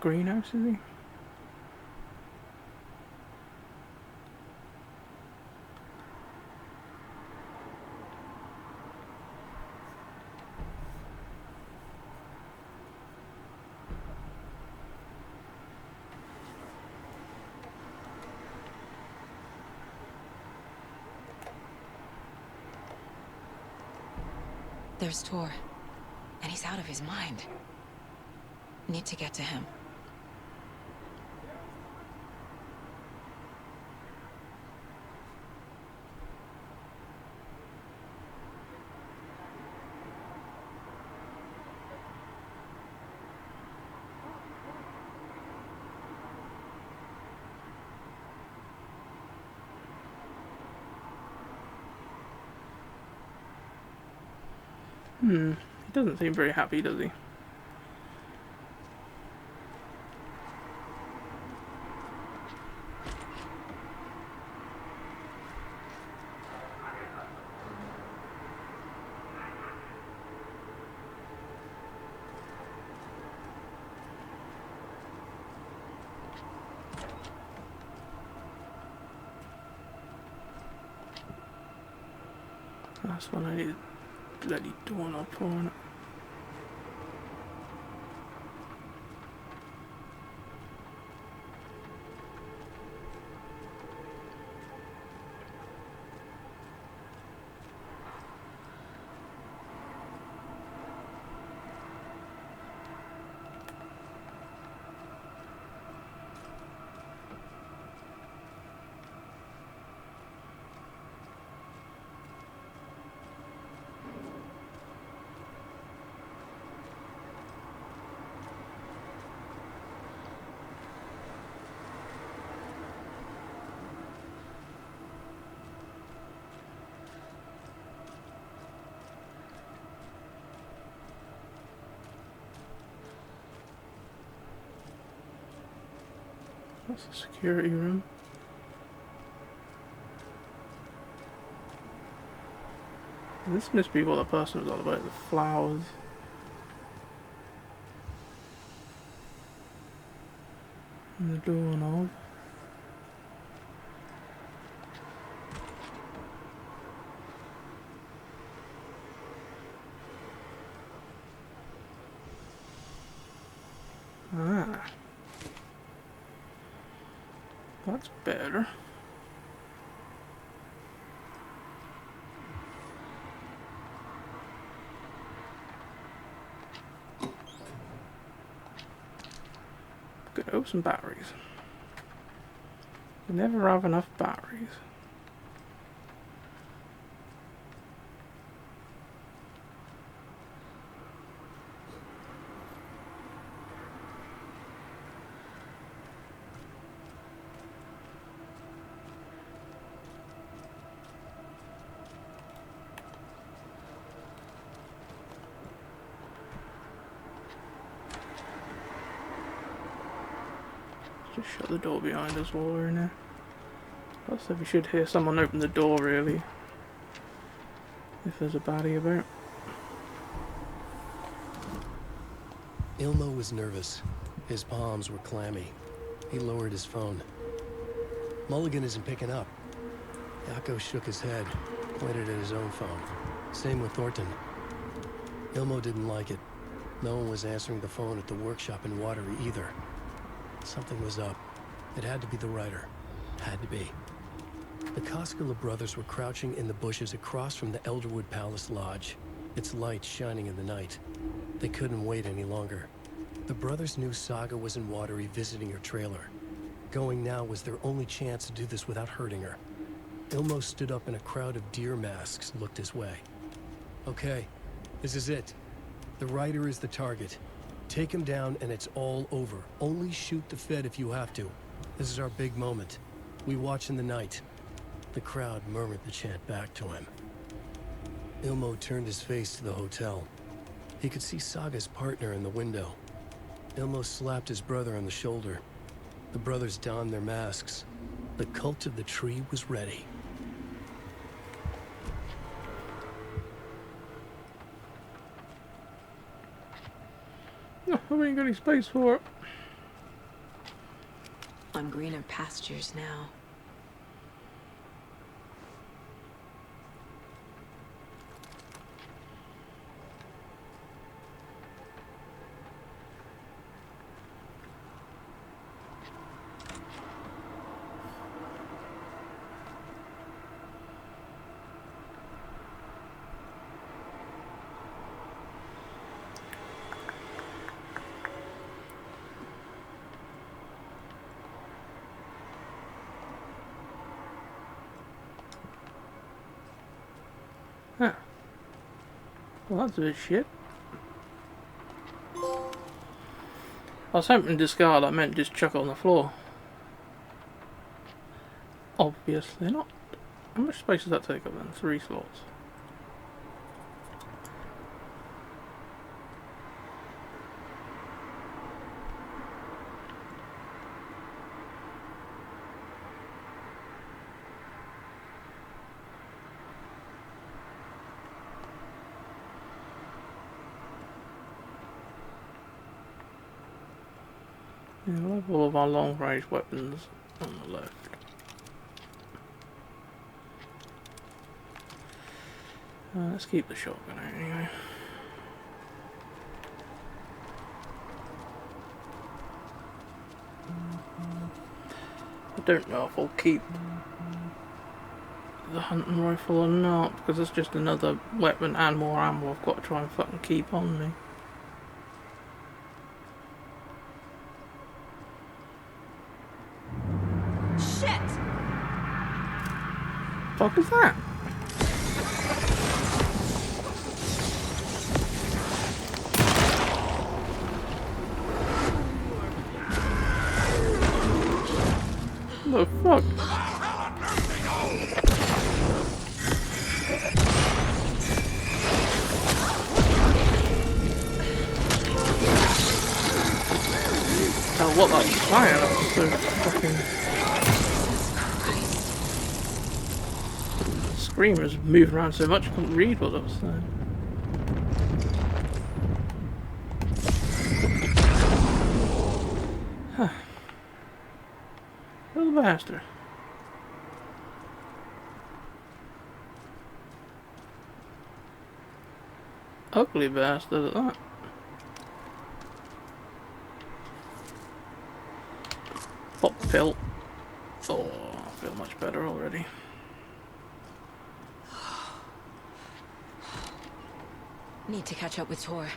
greenhouse, is he? There's Tor, and he's out of his mind. Need to get to him. He doesn't seem very happy, does he? That's when I need a bloody doorknob for it. That's the security room. This must be what the person was all about, the flowers. And the doorknob. Ah. That's better. Good, oh, some batteries. You never have enough batteries. Just shut the door behind us while we're in there. Plus, we should hear someone open the door, really. If there's a baddie about. Ilmo was nervous. His palms were clammy. He lowered his phone. Mulligan isn't picking up. Yako shook his head, pointed at his own phone. Same with Thornton. Ilmo didn't like it. No one was answering the phone at the workshop in Watery either. Something was up. It had to be the writer. Had to be. The Koskela brothers were crouching in the bushes across from the Elderwood Palace Lodge, its lights shining in the night. They couldn't wait any longer. The brothers knew Saga was in Watery visiting her trailer. Going now was their only chance to do this without hurting her. Ilmo stood up and a crowd of deer masks looked his way. Okay, this is it. The writer is the target. Take him down and it's all over. Only shoot the Fed if you have to. This is our big moment. We watch in the night. The crowd murmured the chant back to him. Ilmo turned his face to the hotel. He could see Saga's partner in the window. Ilmo slapped his brother on the shoulder. The brothers donned their masks. The cult of the tree was ready. No, I ain't got any space for it. On greener pastures now. Huh. Well, that's a bit shit. I was hoping to discard, I meant just chuck it on the floor. Obviously not. How much space does that take up then? 3 slots. Yeah, we'll have all of our long-range weapons on the left. Let's keep the shotgun out anyway. I don't know if I'll keep the hunting rifle or not, because it's just another weapon and more ammo I've got to try and fucking keep on me. Fuck is that? The fuck? Hell what that was saying. That was so fucking... The screen was moving around so much I couldn't read what I was saying. Huh. Little bastard. Ugly bastard at that. Pop pill. Oh, I feel much better already. Need to catch up with Tor.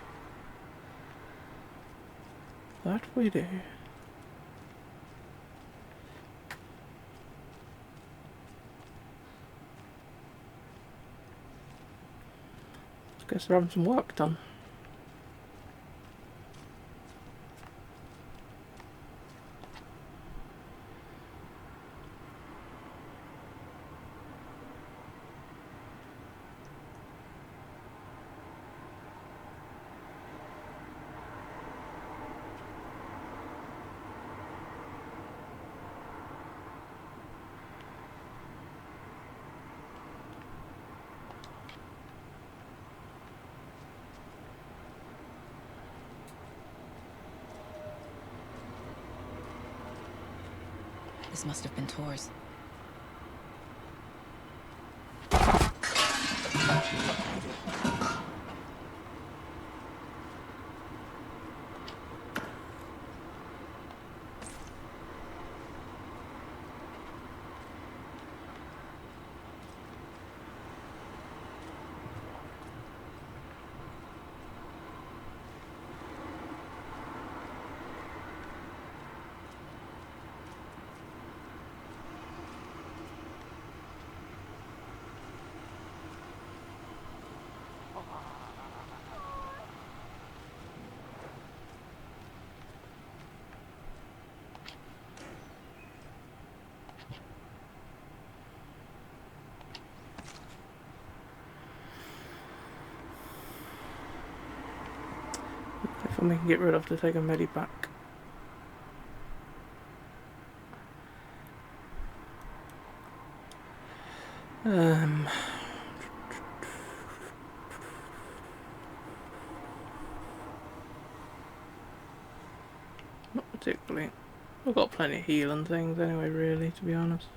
That we do. I guess they're having some work done. This must have been Tor's. If we can get rid of to take a medi back. Not particularly. We've got plenty of healing things anyway, really, to be honest.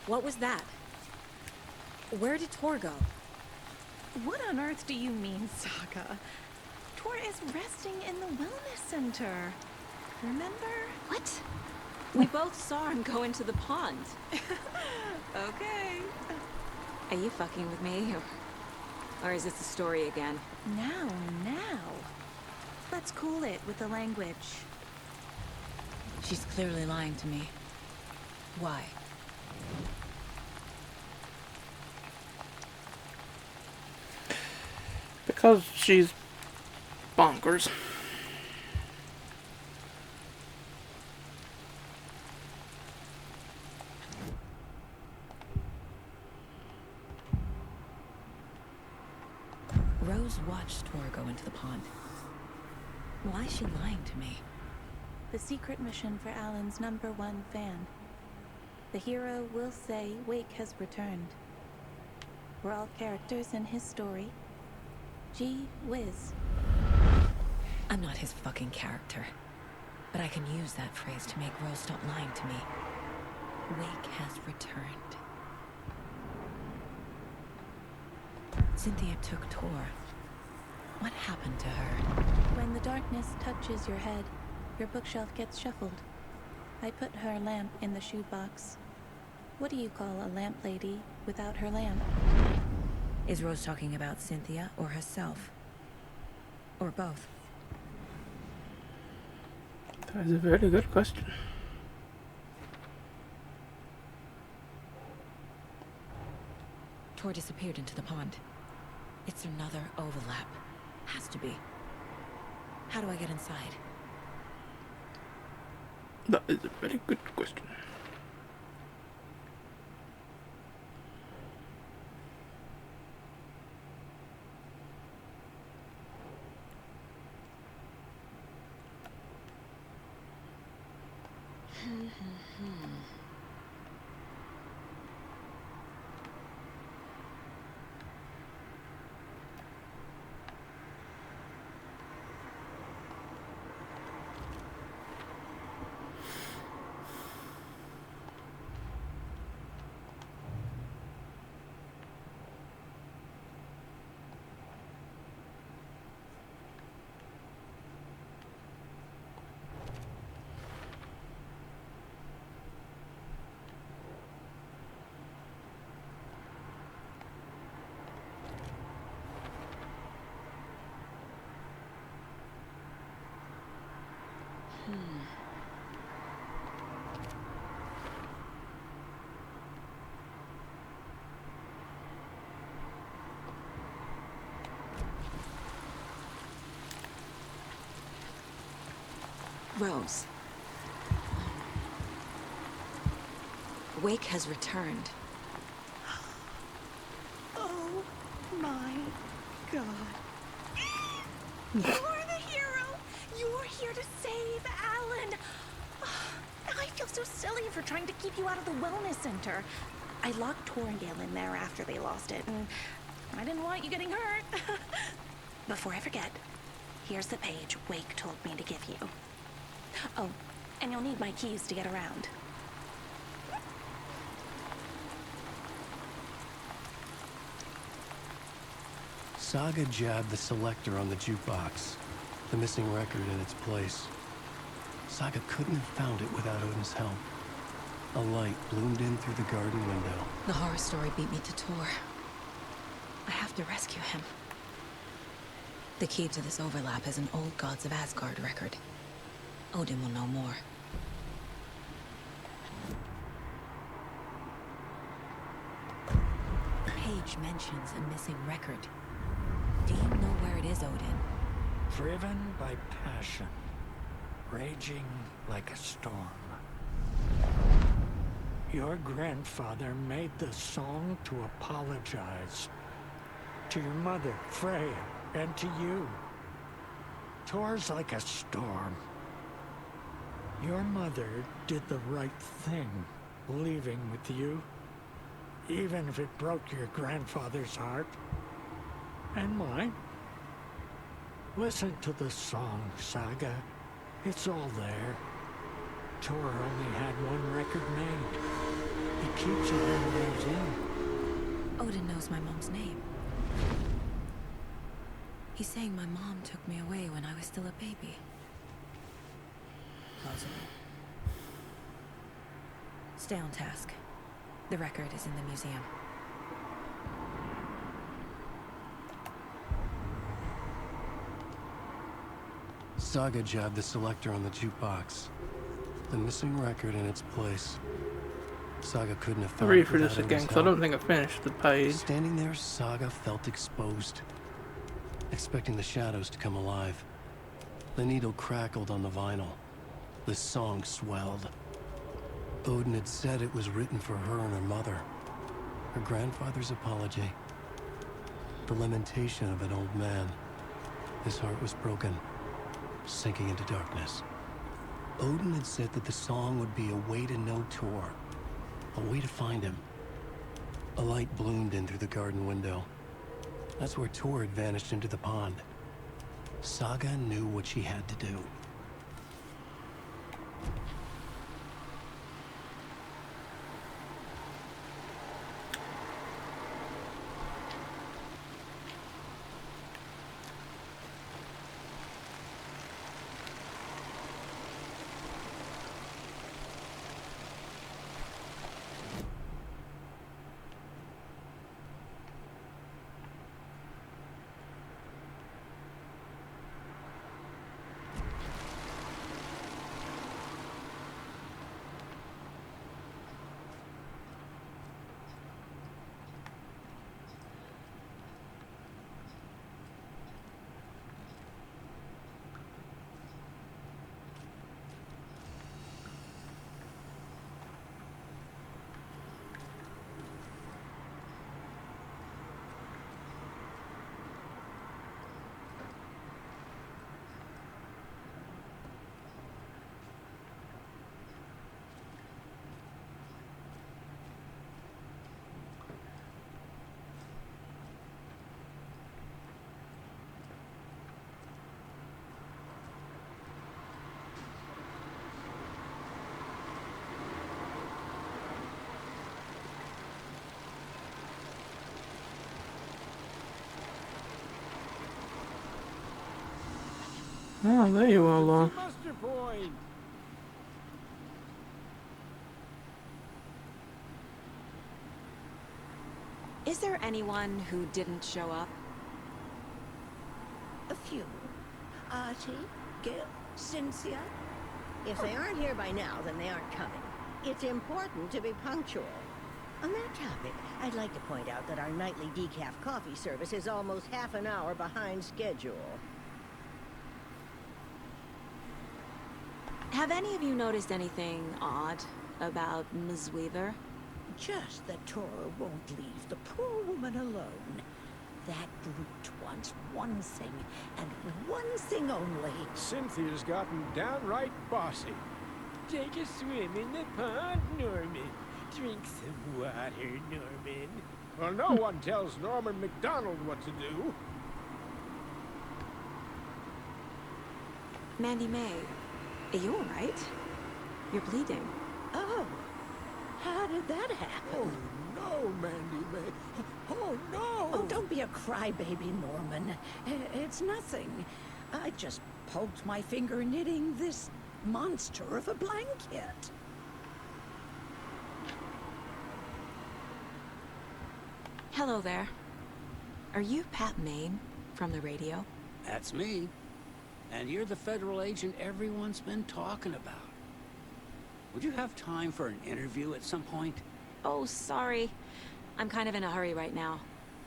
What was that? Where did Tor go? What on earth do you mean, Saga? Tor is resting in the wellness center. Remember? What? We both saw him go into the pond. Okay. Are you fucking with me? Or is this a story again? Now. Let's cool it with the language. She's clearly lying to me. Why? Because she's bonkers. Rose watched Tor go into the pond. Why is she lying to me? The secret mission for Alan's #1 fan. The hero will say Wake has returned. We're all characters in his story. Gee whiz. I'm not his fucking character. But I can use that phrase to make Rose stop lying to me. Wake has returned. Cynthia took Tor. What happened to her? When the darkness touches your head, your bookshelf gets shuffled. I put her lamp in the shoebox. What do you call a lamp lady without her lamp? Is Rose talking about Cynthia or herself? Or both? That is a very good question. Tor disappeared into the pond. It's another overlap. Has to be. How do I get inside? That is a very good question. Rose. Wake has returned. Oh my god. You're the hero! You're here to save Alan! I feel so silly for trying to keep you out of the wellness center. I locked Torringale in there after they lost it, and I didn't want you getting hurt. Before I forget, here's the page Wake told me to give you. Oh, and you'll need my keys to get around. Saga jabbed the selector on the jukebox, the missing record in its place. Saga couldn't have found it without Odin's help. A light bloomed in through the garden window. The horror story beat me to Tor. I have to rescue him. The key to this overlap is an old Gods of Asgard record. Odin will know more. The page mentions a missing record. Do you know where it is, Odin? Driven by passion, raging like a storm. Your grandfather made the song to apologize. To your mother, Freya, and to you. Tor's like a storm. Your mother did the right thing, leaving with you. Even if it broke your grandfather's heart. And mine. Listen to the song, Saga. It's all there. Tor only had one record made. He keeps it in the museum. Odin knows my mom's name. He's saying my mom took me away when I was still a baby. Plausible. Stay on task. The record is in the museum. Saga jabbed the selector on the jukebox, the missing record in its place. Saga couldn't have I'll found read it through without this again Odin's because I don't help. think I finished the page. Standing there, Saga felt exposed, expecting the shadows to come alive. The needle crackled on the vinyl. The song swelled. Odin had said it was written for her and her mother. Her grandfather's apology. The lamentation of an old man. His heart was broken, sinking into darkness. Odin had said that the song would be a way to know Tor, a way to find him. A light bloomed in through the garden window. That's where Tor had vanished into the pond. Saga knew what she had to do. Oh, there you are, Lauren. Muster point. Is there anyone who didn't show up? A few. Artie, Gil, Cynthia. If they aren't here by now, then they aren't coming. It's important to be punctual. On that topic, I'd like to point out that our nightly decaf coffee service is almost half an hour behind schedule. Have any of you noticed anything odd about Ms. Weaver? Just that Tora won't leave the poor woman alone. That brute wants one thing, and one thing only. Cynthia's gotten downright bossy. Take a swim in the pond, Norman. Drink some water, Norman. Well, no one tells Norman McDonald what to do. Mandy May, are you alright? You're bleeding. Oh, how did that happen? Oh, no, Mandy May. Oh, no! Oh, don't be a crybaby, Norman. It's nothing. I just poked my finger knitting this monster of a blanket. Hello there. Are you Pat Maine from the radio? That's me. And you're the federal agent everyone's been talking about. Would you have time for an interview at some point? Oh, sorry. I'm kind of in a hurry right now.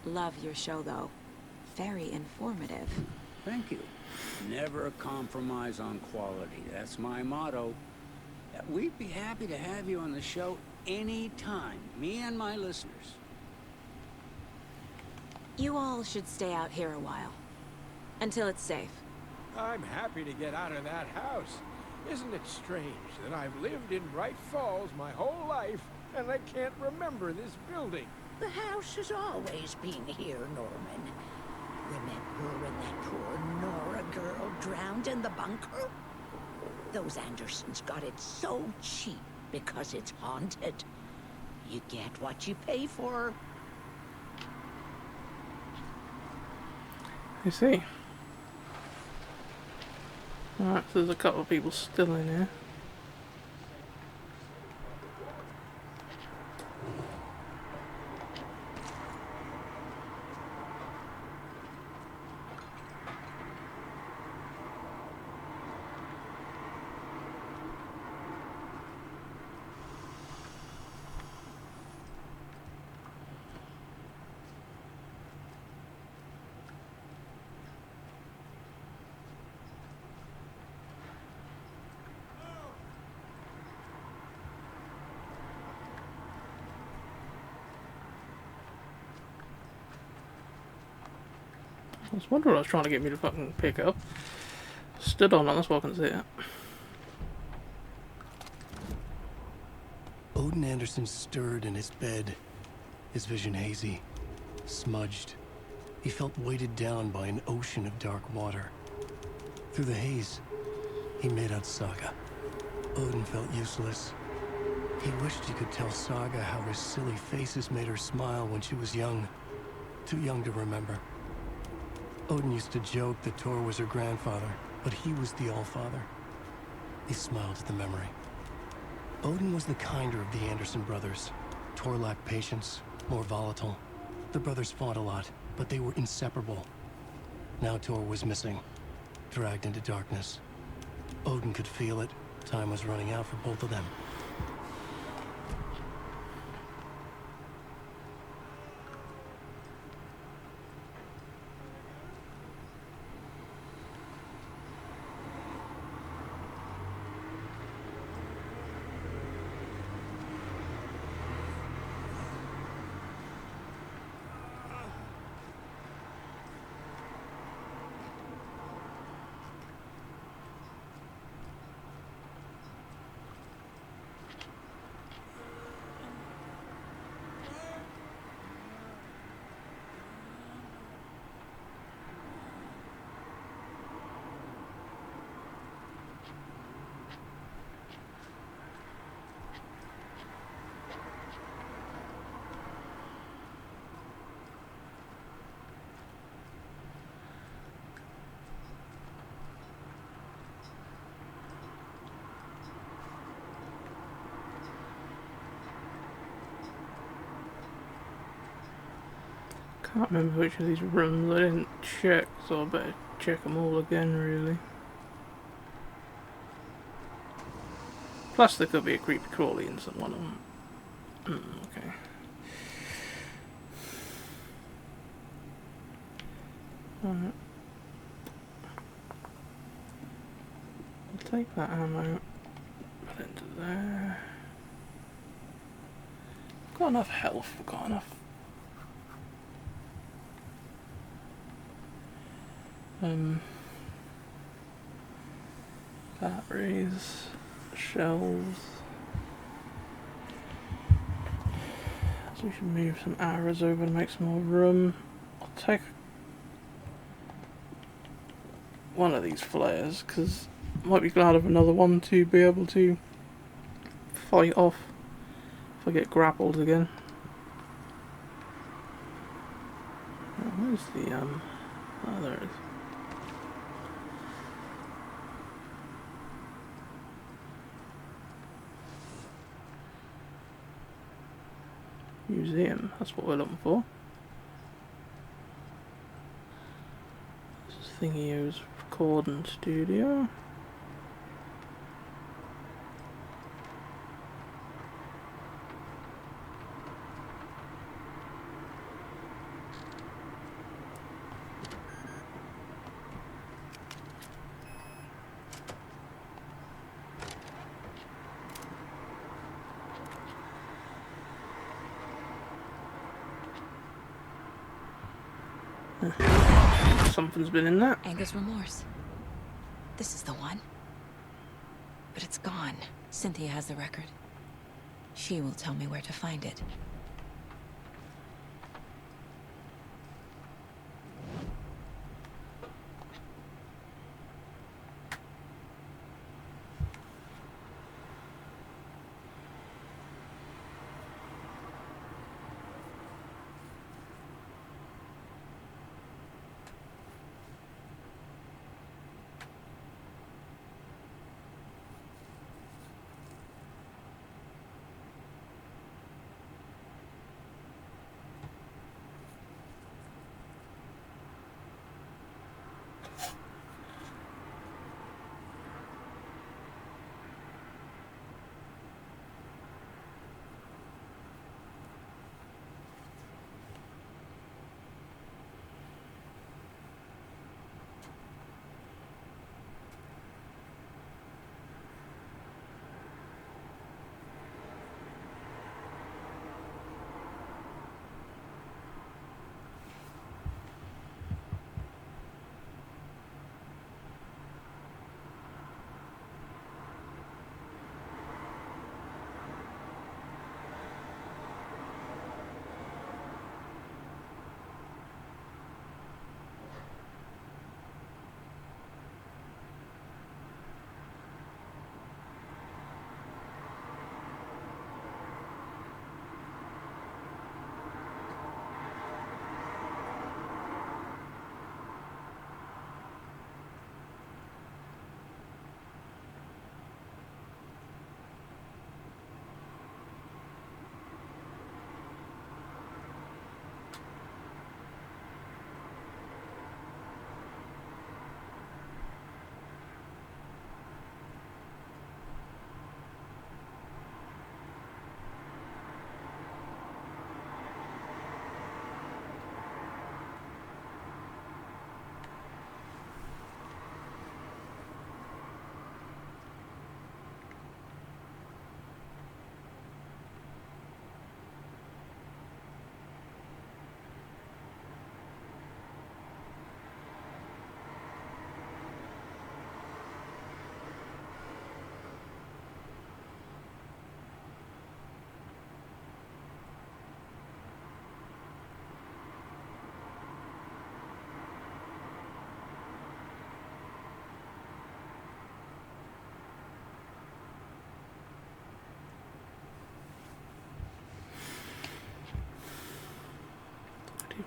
Love your show, though. Very informative. Thank you. Never compromise on quality. That's my motto. We'd be happy to have you on the show anytime, me and my listeners. You all should stay out here a while. Until it's safe. I'm happy to get out of that house. Isn't it strange that I've lived in Bright Falls my whole life, and I can't remember this building? The house has always been here, Norman. Remember when that poor Nora girl drowned in the bunker? Those Andersons got it so cheap because it's haunted. You get what you pay for. I see. Alright, so there's a couple of people still in here. I was wondering what I was trying to get me to fucking pick up. Stood on it, that's why I can see it. Odin Anderson stirred in his bed. his vision hazy, smudged. He felt weighted down by an ocean of dark water. Through the haze, he made out Saga. Odin felt useless. He wished he could tell Saga how his silly faces made her smile when she was young. Too young to remember. Odin used to joke that Tor was her grandfather, but he was the Allfather. He smiled at the memory. Odin was the kinder of the Anderson brothers. Tor lacked patience, more volatile. The brothers fought a lot, but they were inseparable. Now Tor was missing, dragged into darkness. Odin could feel it. Time was running out for both of them. Can't remember which of these rooms I didn't check, so I better check them all again, really. Plus, there could be a creepy crawly in some one of them. Okay. Alright. I'll take that ammo, put it into there. Got enough health, got enough. Batteries, shells. So we should move some arrows over to make some more room. I'll take one of these flares because I might be glad of another one to be able to fight off if I get grappled again. Where's the oh, there it is. Museum, that's what we're looking for. This is Thingio's recording studio. Something's been in that. Anger's remorse. This is the one. But it's gone. Cynthia has the record. She will tell me where to find it.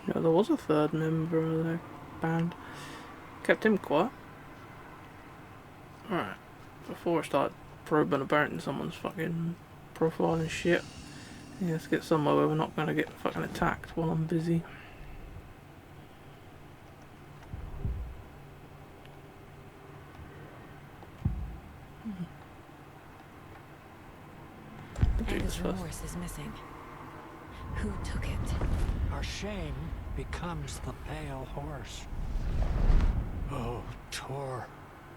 Didn't know there was a third member of the band. Kept him quiet. Alright, before I start probing about in someone's fucking profile and shit, yeah, let's get somewhere where we're not gonna get fucking attacked while I'm busy. Angus Remorse is missing. Who took it? Our shame becomes the pale horse. Oh, Tor.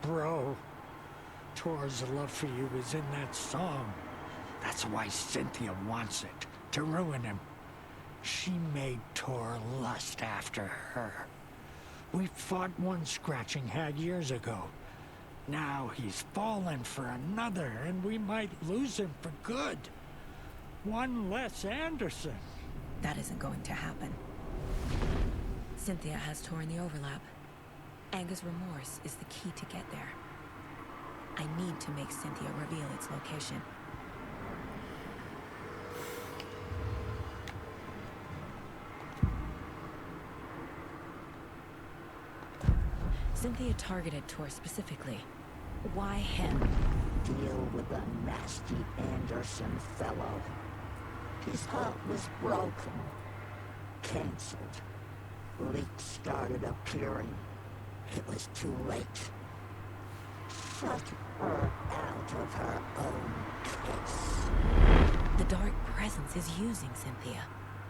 Bro. Tor's love for you is in that song. That's why Cynthia wants it, to ruin him. She made Tor lust after her. We fought one scratching head years ago. Now he's fallen for another, and we might lose him for good. One less Anderson. That isn't going to happen. Cynthia has Tor in the overlap. Angus Remorse is the key to get there. I need to make Cynthia reveal its location. Cynthia targeted Tor specifically. Why him? Deal with the nasty Anderson fellow. His heart was broken. Cancelled. Leaks started appearing. It was too late. Shut her out of her own case. The Dark Presence is using Cynthia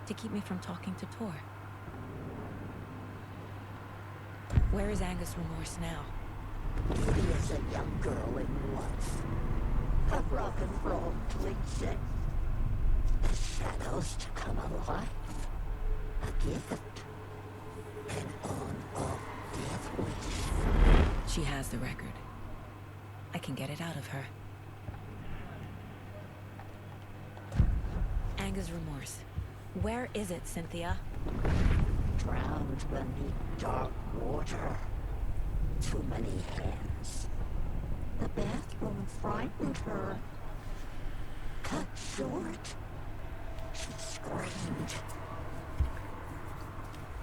to keep me from talking to Tor. Where is Angus Remorse now? Beauty is a young girl in love. A rock and roll cliche. The shadows to come alive. A gift. An on-off death wish. She has the record. I can get it out of her. Angus Remorse. Where is it, Cynthia? Drowned beneath dark water. Too many hands. The bathroom frightened her. Cut short. She screamed.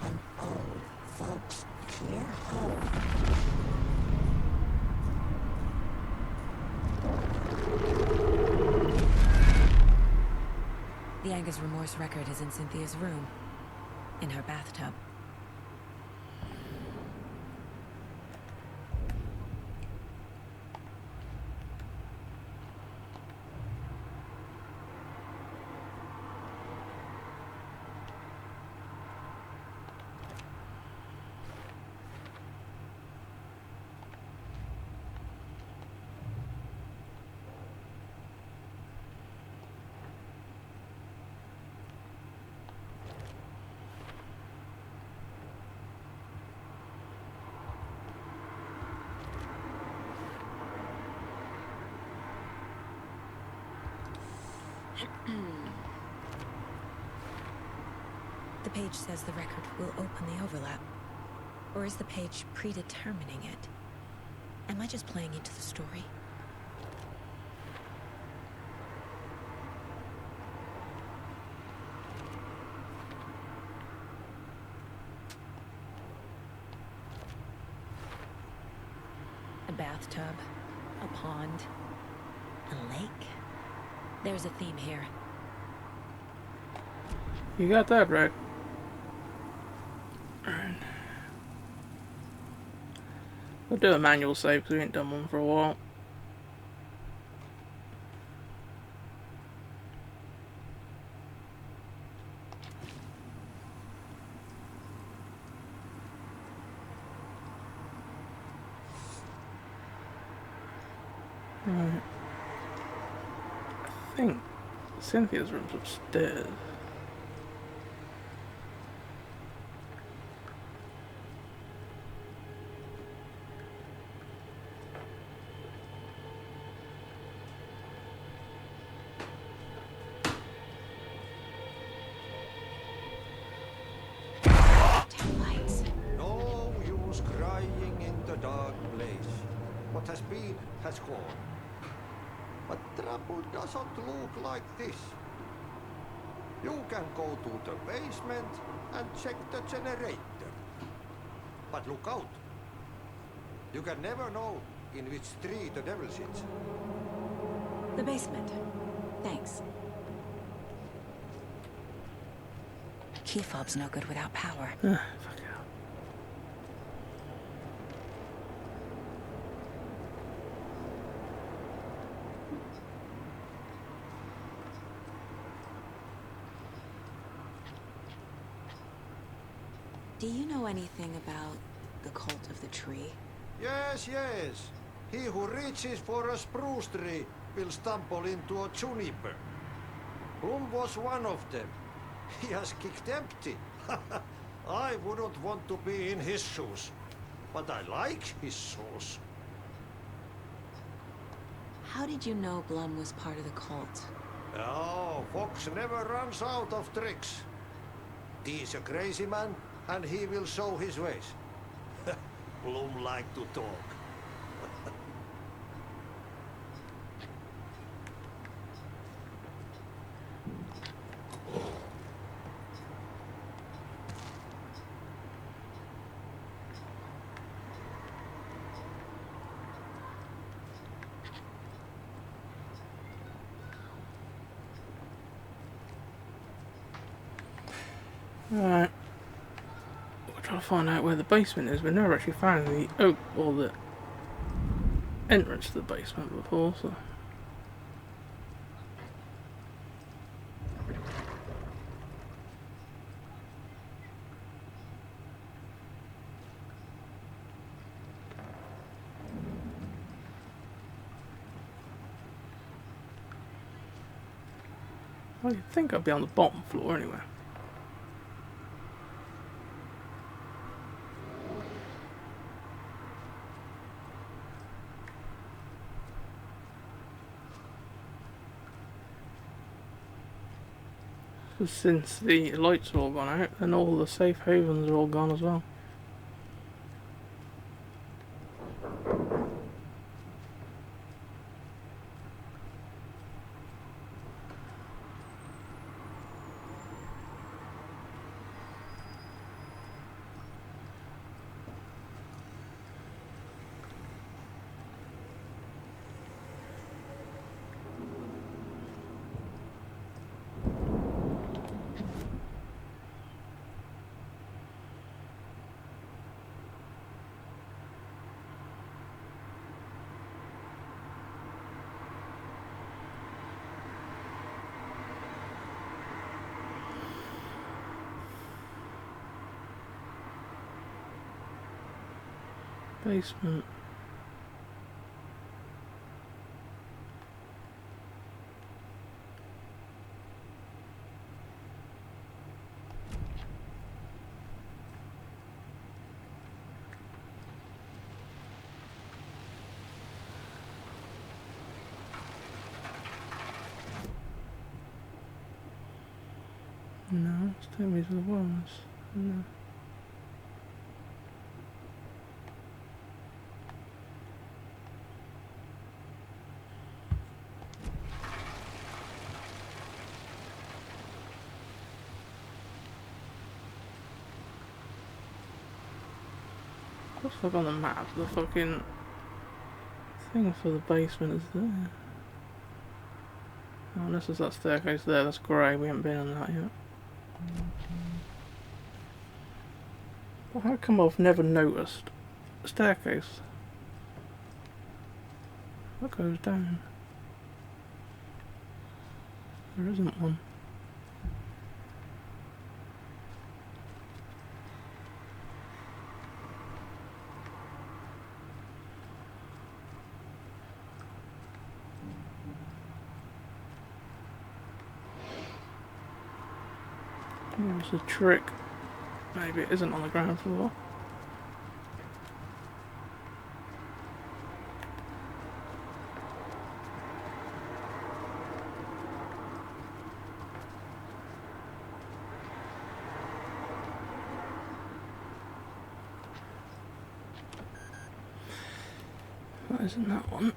An old folks care home. The Angus Remorse record is in Cynthia's room. In her bathtub. The page says the record will open the overlap. Or is the page predetermining it? Am I just playing into the story? A bathtub, a pond, a lake. There's a theme here. You got that right. We'll do a manual save because we ain't done one for a while. Right. I think Cynthia's room's upstairs. No use crying in the dark place. What has been has gone. But trouble doesn't look like this. You can go to the basement and check the generator. But look out. You can never know in which tree the devil sits. The basement. Thanks. Key fob's no good without power. Fuck hell. Do you know anything about the cult of the tree? Yes, yes. He who reaches for a spruce tree will stumble into a juniper. Bloom was one of them. He has kicked empty. I wouldn't want to be in his shoes. But I like his shoes. How did you know Blum was part of the cult? Oh, Fox never runs out of tricks. He's a crazy man, and he will show his ways. Bloom like to talk. Alright. We'll try to find out where the basement is. We've never actually found the or the entrance to the basement before, so. Well, you'd think I'd be on the bottom floor anyway. Since the lights are all gone out, then all the safe havens are all gone as well. Basement. No, it's taking me to the walls. No. Let's look on the map. The fucking thing for the basement is there. Oh, this is that staircase there. That's grey. We haven't been on that yet. But how come I've never noticed a staircase that goes down? There isn't one. It's a trick. Maybe it isn't on the ground floor. That isn't that one.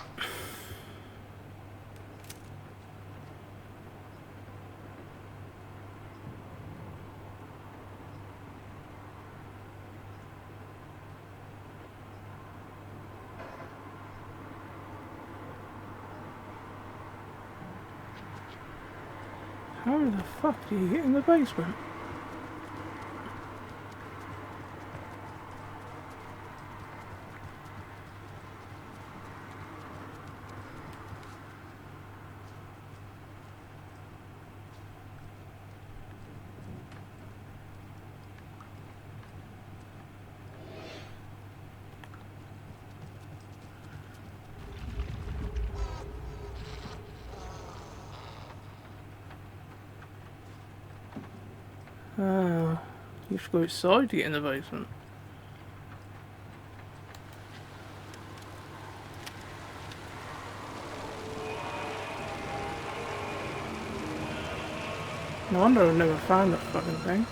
How the fuck do you get in the basement? Ah, you have to go outside to get in the basement. No wonder I've never found that fucking thing.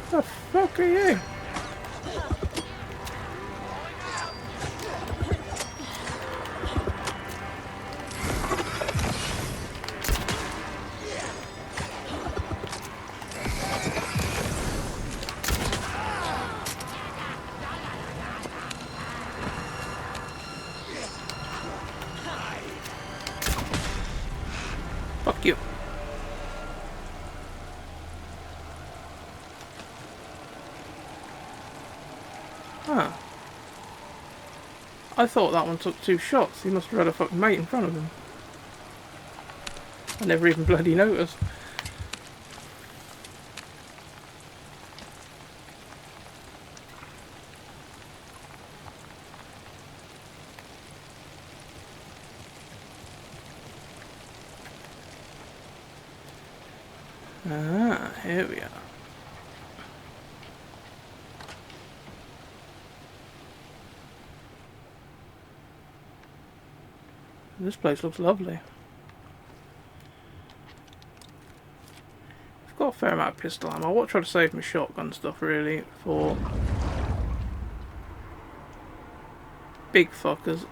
The fuck are you? Fuck you. Huh. I thought that one took 2 shots. He must have had a fucking mate in front of him. I never even bloody noticed. Ah, here we are. This place looks lovely. I've got a fair amount of pistol ammo. I want to try to save my shotgun stuff really for big fuckers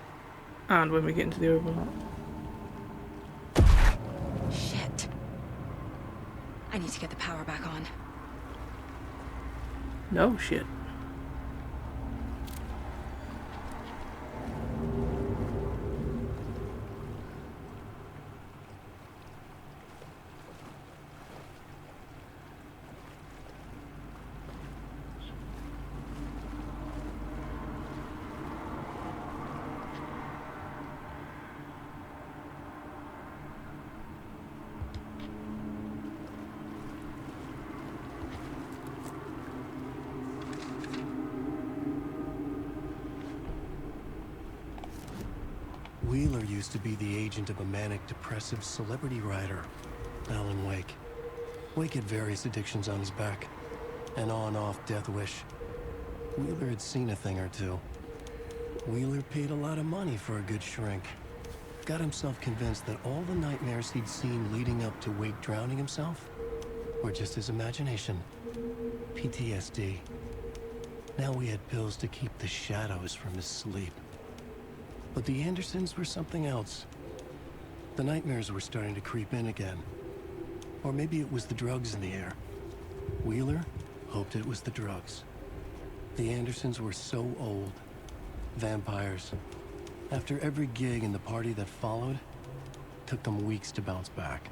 and when we get into the overlap. Shit. I need to get the power back on. No shit. Wheeler used to be the agent of a manic-depressive celebrity writer, Alan Wake. Wake had various addictions on his back, an on-off death wish. Wheeler had seen a thing or two. Wheeler paid a lot of money for a good shrink. Got himself convinced that all the nightmares he'd seen leading up to Wake drowning himself were just his imagination. PTSD. Now we had pills to keep the shadows from his sleep. But the Andersons were something else. The nightmares were starting to creep in again. Or maybe it was the drugs in the air. Wheeler hoped it was the drugs. The Andersons were so old. Vampires. After every gig and the party that followed, took them weeks to bounce back.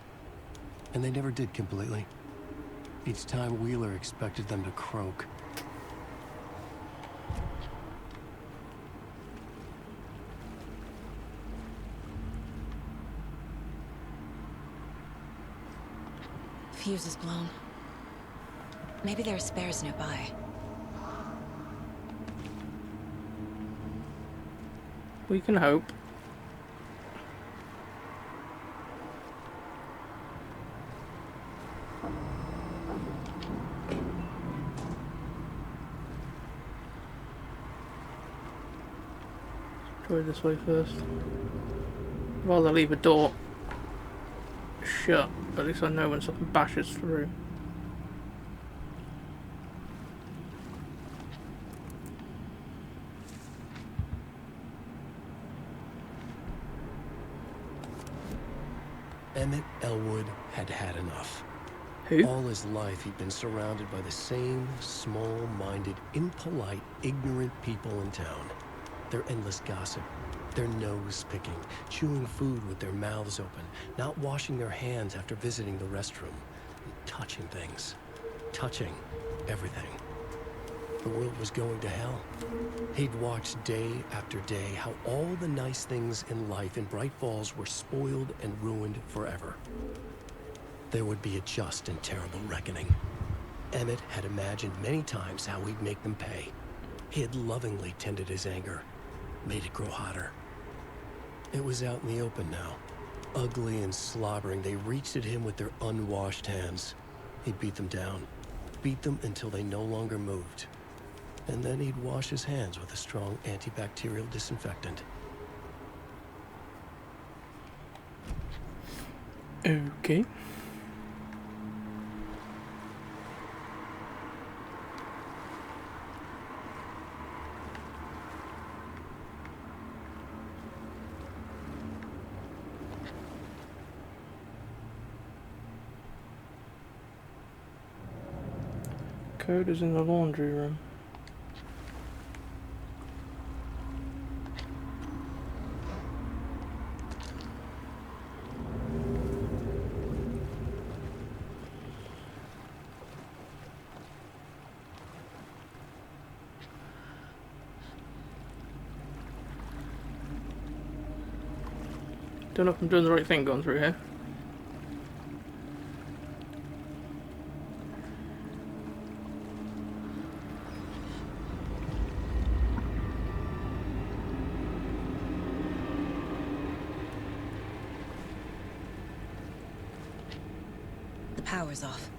And they never did completely. Each time Wheeler expected them to croak. Fuse is blown. Maybe there are spares nearby. We can hope. Try this way first. Rather leave a door shut, at least I know when something bashes through. Emmett Elwood had had enough. Who? All his life, he'd been surrounded by the same small-minded, impolite, ignorant people in town. Their endless gossip, their nose-picking, chewing food with their mouths open, not washing their hands after visiting the restroom, touching things, touching everything. The world was going to hell. He'd watched day after day how all the nice things in life in Bright Falls were spoiled and ruined forever. There would be a just and terrible reckoning. Emmett had imagined many times how he'd make them pay. He had lovingly tended his anger, made it grow hotter. It was out in the open now. Ugly and slobbering, they reached at him with their unwashed hands. He'd beat them down, beat them until they no longer moved. And then he'd wash his hands with a strong antibacterial disinfectant. Okay. Code is in the laundry room. Don't know if I'm doing the right thing going through here. The power's off.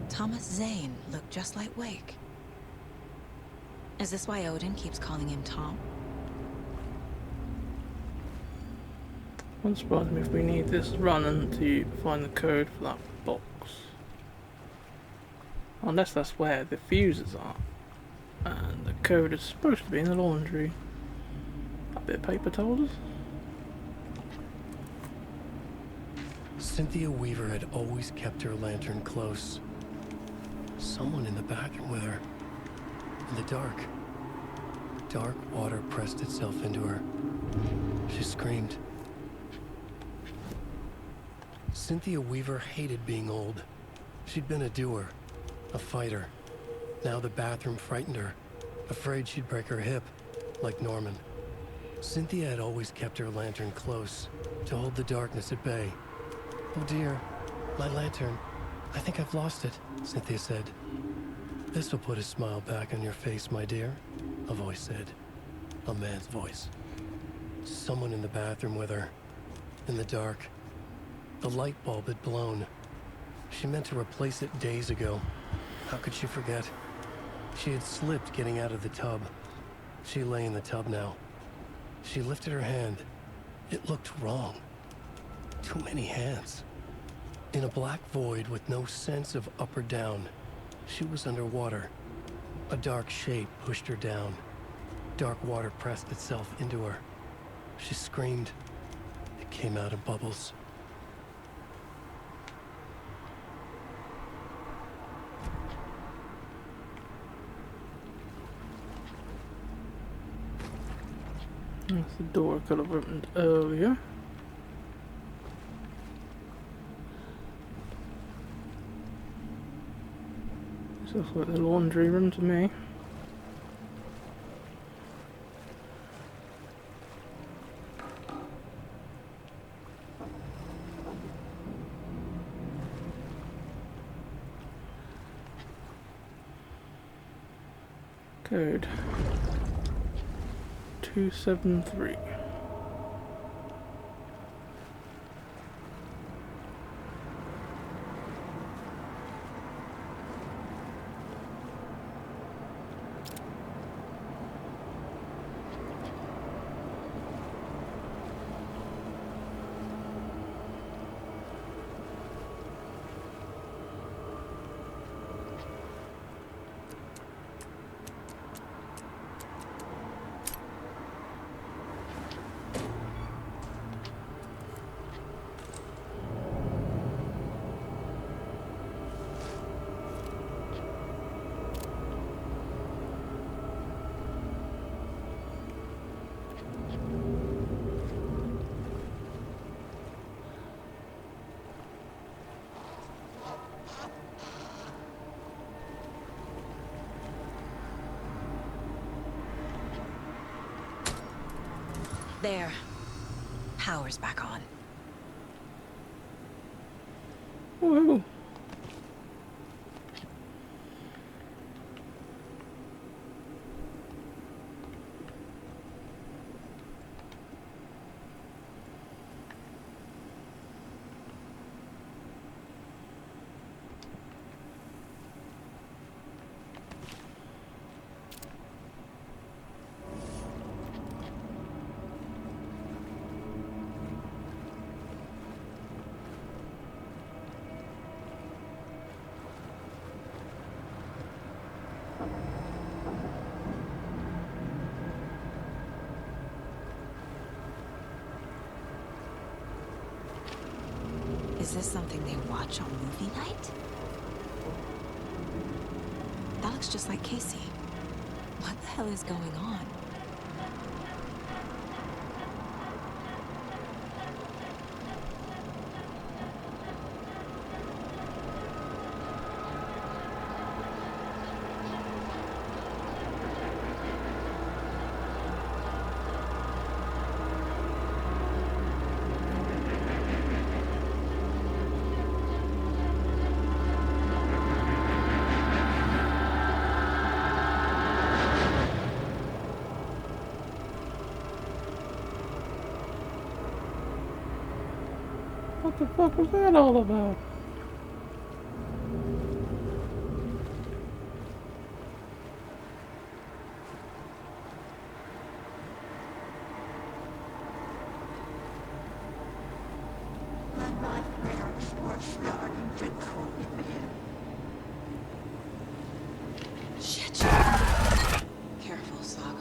Thomas Zane looked just like Wake. Is this why Odin keeps calling him Tom? Wouldn't surprise me if we need this running to find the code for that box. Unless that's where the fuses are. And the code is supposed to be in the laundry. That bit of paper told us. Cynthia Weaver had always kept her lantern close. Someone in the bathroom with her. In the dark. Dark water pressed itself into her. She screamed. Cynthia Weaver hated being old. She'd been a doer, a fighter. Now the bathroom frightened her, afraid she'd break her hip, like Norman. Cynthia had always kept her lantern close, to hold the darkness at bay. "Oh dear, my lantern. I think I've lost it," Cynthia said. "This will put a smile back on your face, my dear," a voice said. A man's voice. Someone in the bathroom with her. In the dark. The light bulb had blown. She meant to replace it days ago. How could she forget? She had slipped getting out of the tub. She lay in the tub now. She lifted her hand. It looked wrong. Too many hands. In a black void with no sense of up or down, she was underwater. A dark shape pushed her down. Dark water pressed itself into her. She screamed. It came out in bubbles. That's the door I could have opened earlier. This looks like the laundry room to me. Code 273. There. Power's back on. Whoa. Is this something they watch on movie night? That looks just like Casey. What the hell is going on? What the fuck was that all about? Shit. Careful, Saga.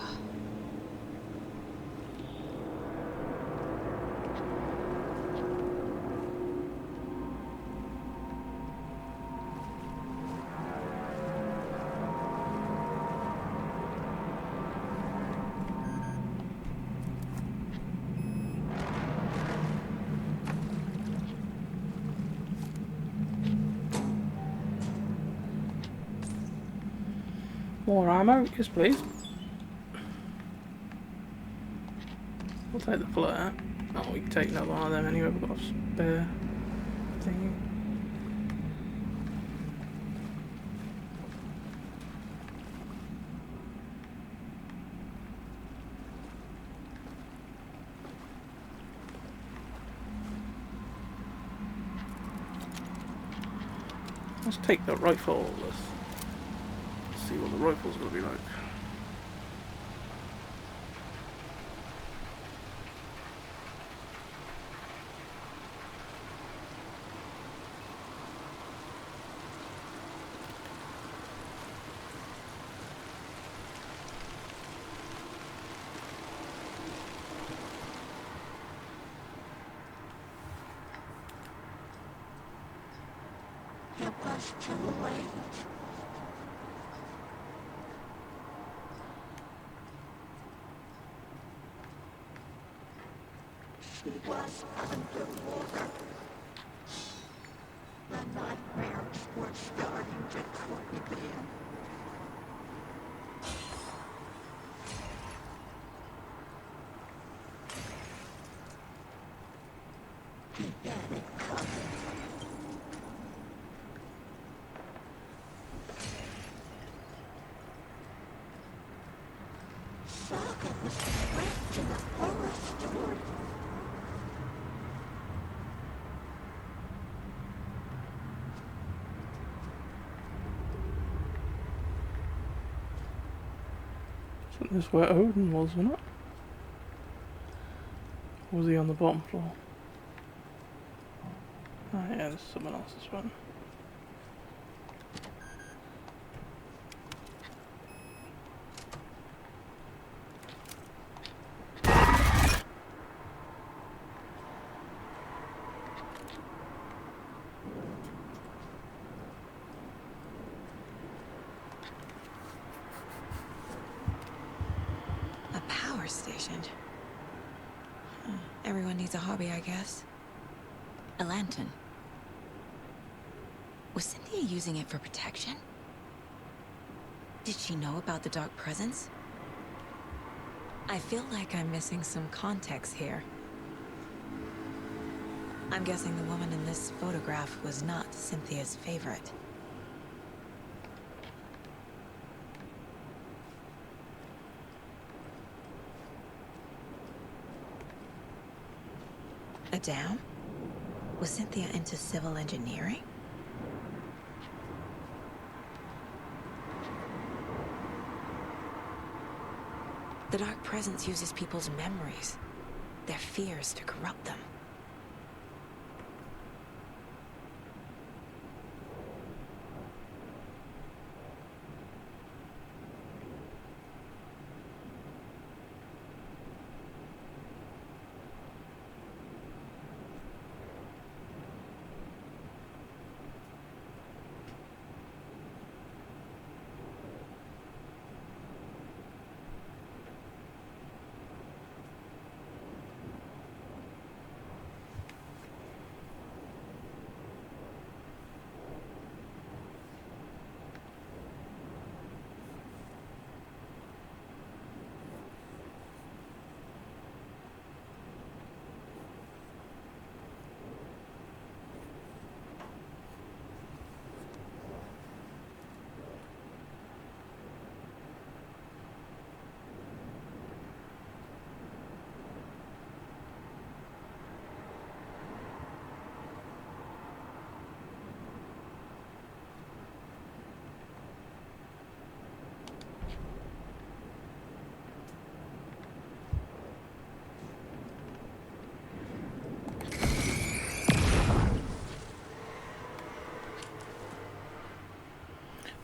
More ammo? Yes, please. I'll take the flirt. Oh, we can take another one of them anyway. We've got a spare thingy. Let's take the rifle. Let's see what the rifle's gonna be like. It was too late. was underwater. The nightmares were starting to creep in. He had it coming. Saga was trapped in the forest, Tord. Isn't this where Odin was, wasn't it? Or was he on the bottom floor? Oh yeah, there's someone else's one. A power station. Everyone needs a hobby, I guess. A lantern. Was Cynthia using it for protection? Did she know about the dark presence? I feel like I'm missing some context here. I'm guessing the woman in this photograph was not Cynthia's favorite. A dam? Was Cynthia into civil engineering? The Dark Presence uses people's memories, their fears to corrupt them.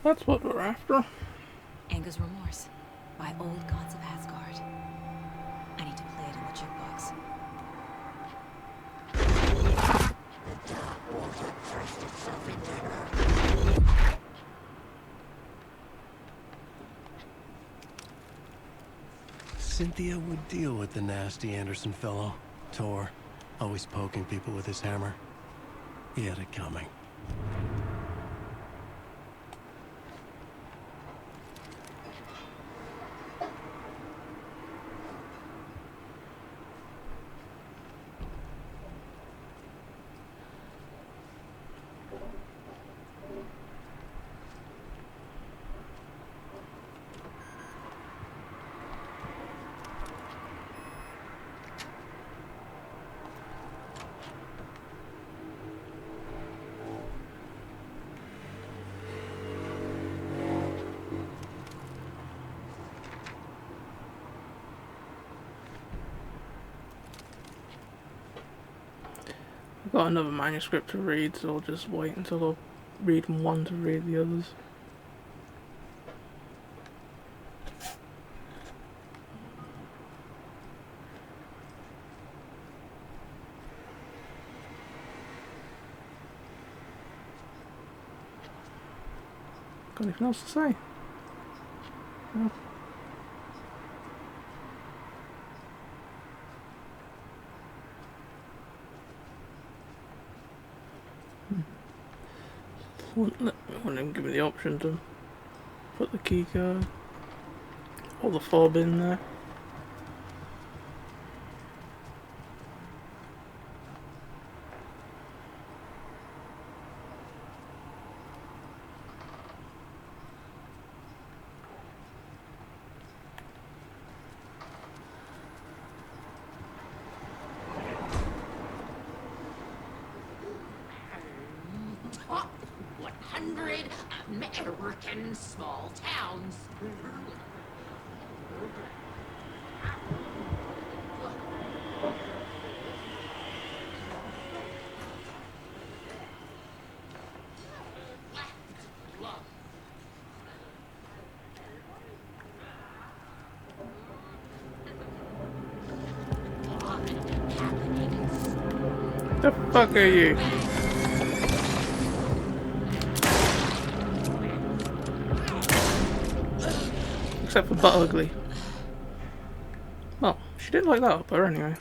That's what we're after. Anger's Remorse by Old Gods of Asgard. I need to play it in the jukebox. The dark water pressed itself into her. Cynthia would deal with the nasty Anderson fellow. Tor, always poking people with his hammer. He had it coming. I've got another manuscript to read, so I'll just wait until I read one to read the others. Got anything else to say? No. I wouldn't even give me the option to put the key card or the fob in there. Top 100 American small towns. The fuck are you? Except for Butt Ugly. Well, she didn't like that up her anyway.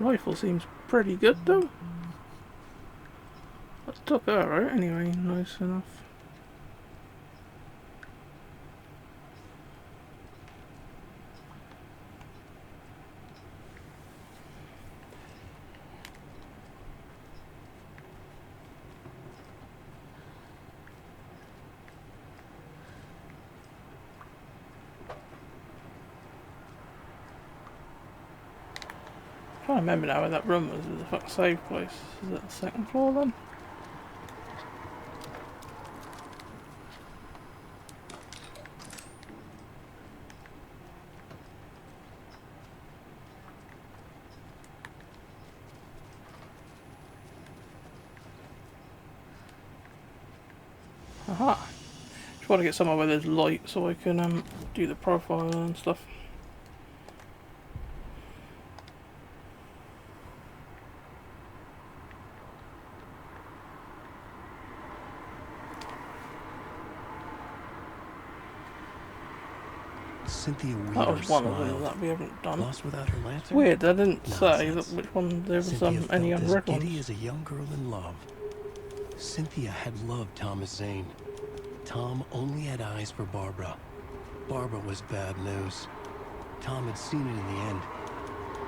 Rifle seems pretty good though. That took her out anyway, nice enough. I can't remember now where that room was. It was a fucking safe place. Is that the second floor then? Aha! Just want to get somewhere where there's light so I can do the profile and stuff. Cynthia Weaver That was one of them smiled. that we haven't done. Lost without her lantern? It's weird, they didn't say Nonsense. that which one there was Cynthia any felt as unread giddy ones. as a young girl in love. Cynthia had loved Thomas Zane. Tom only had eyes for Barbara. Barbara was bad news. Tom had seen it in the end.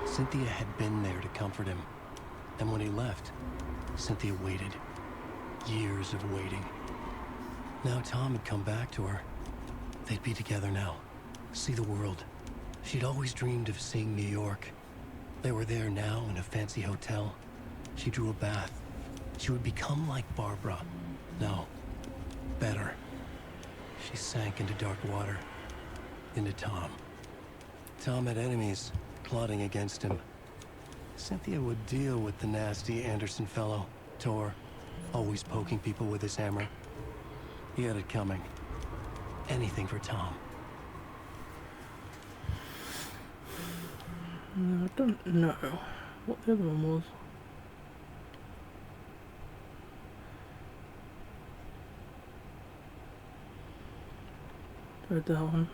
Cynthia had been there to comfort him. And when he left, Cynthia waited. Years of waiting. Now Tom had come back to her. They'd be together now. See the world. She'd always dreamed of seeing New York. They were there now in a fancy hotel. She drew a bath. She would become like Barbara. No, better. She sank into dark water. Into Tom. Tom had enemies plotting against him. Cynthia would deal with the nasty Anderson fellow, Tor, always poking people with his hammer. He had it coming. Anything for Tom. No, I don't know what the other one was. Read that one.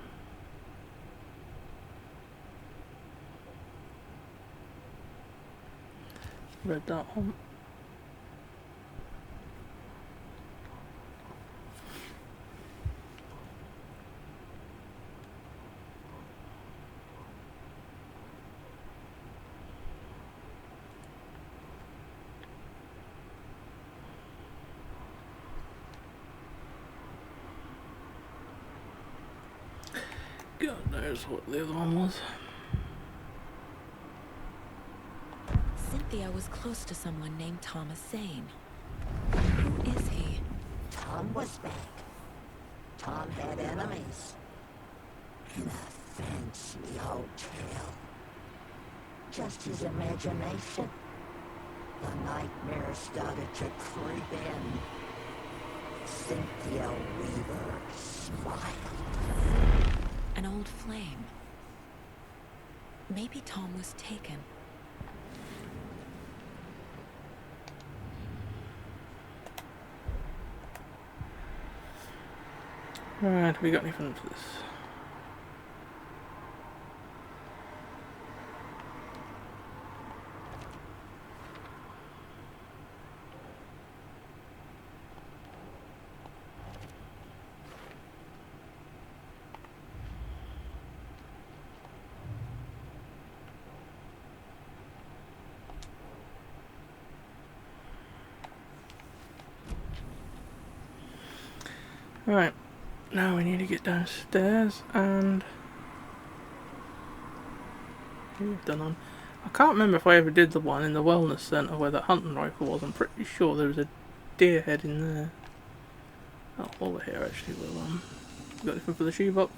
Read that one. God knows what the other one was. Cynthia was close to someone named Thomas Zane. Who is he? Tom was back. Tom had enemies. In a fancy hotel. Just his imagination. The nightmare started to creep in. Cynthia Weaver smiled. An old flame. Maybe Tom was taken. Right, have we got anything for this? Right, now we need to get downstairs and we've done on. I can't remember if I ever did the one in the wellness centre where that hunting rifle was. I'm pretty sure there was a deer head in there. Oh, while we're here actually, we'll got anything for the shoebox?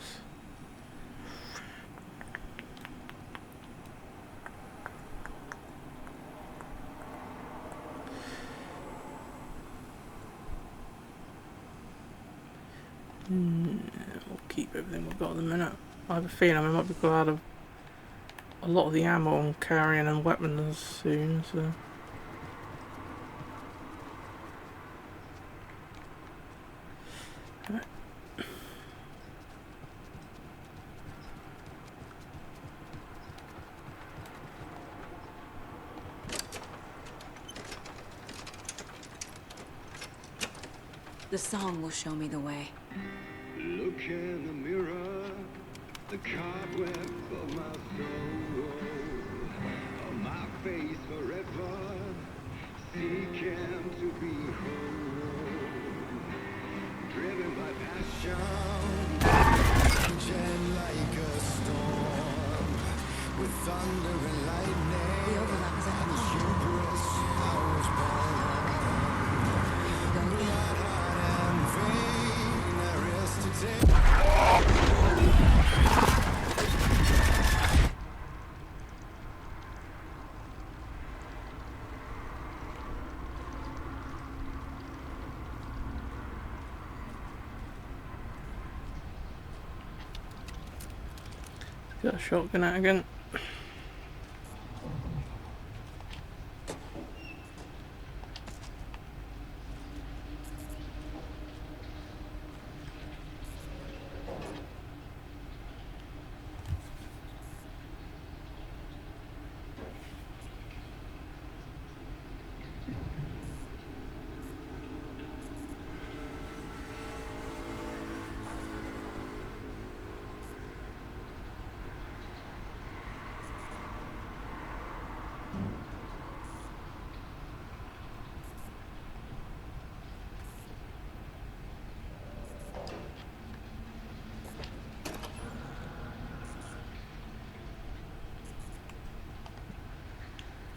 We'll keep everything we've got at the minute. I have a feeling we might be glad of a lot of the ammo I'm carrying and weapons soon, so. Right. The song will show me the way. Look in the mirror, the cobwebs of my soul, on my face forever, seeking to be whole, driven by passion, raging like a storm, with thunder and lightning. The overlap is at the hubris I was born. Got a shotgun out again.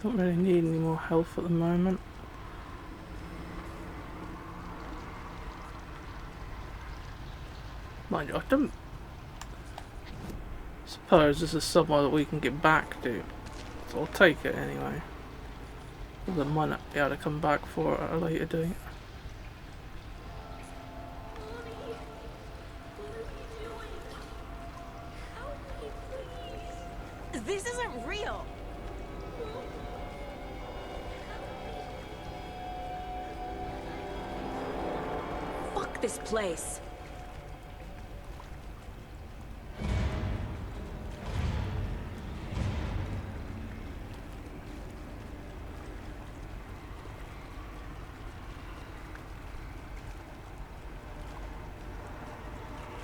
Don't really need any more health at the moment. Mind you, I don't suppose this is somewhere that we can get back to, so I'll take it anyway. Because I might not be able to come back for it at a later date. This isn't real. Fuck this place.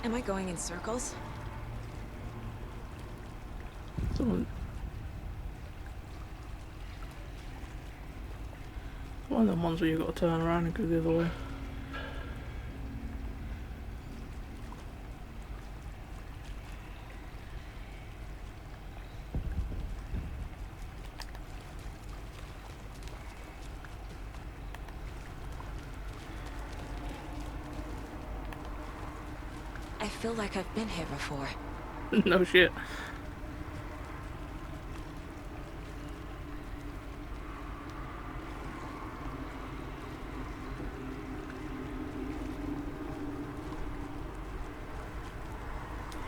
Am I going in circles? Someone... One of them ones where you've got to turn around and go the other way. I feel like I've been here before. No shit.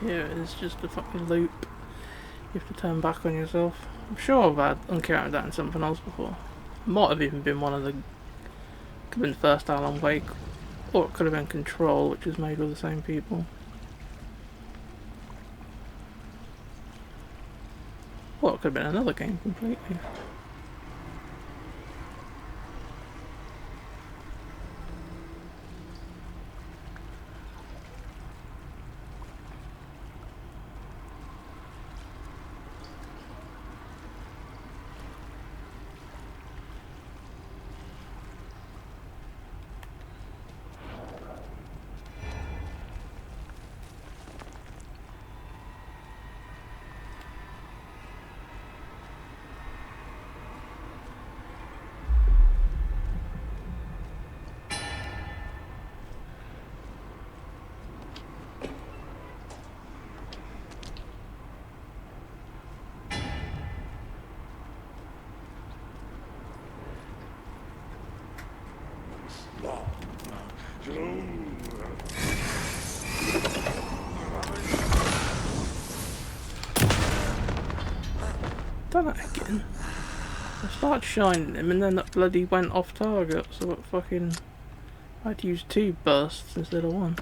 Yeah, it's just a fucking loop. You have to turn back on yourself. I'm sure I've had encountered that in something else before. Might have even been one of the... Could have been the first Alan Wake. Or it could have been Control, which is made with the same people. Or it could have been another game completely. Done it again. I started shining him and then that bloody went off target, so it fucking... I had to use 2 bursts instead of 1.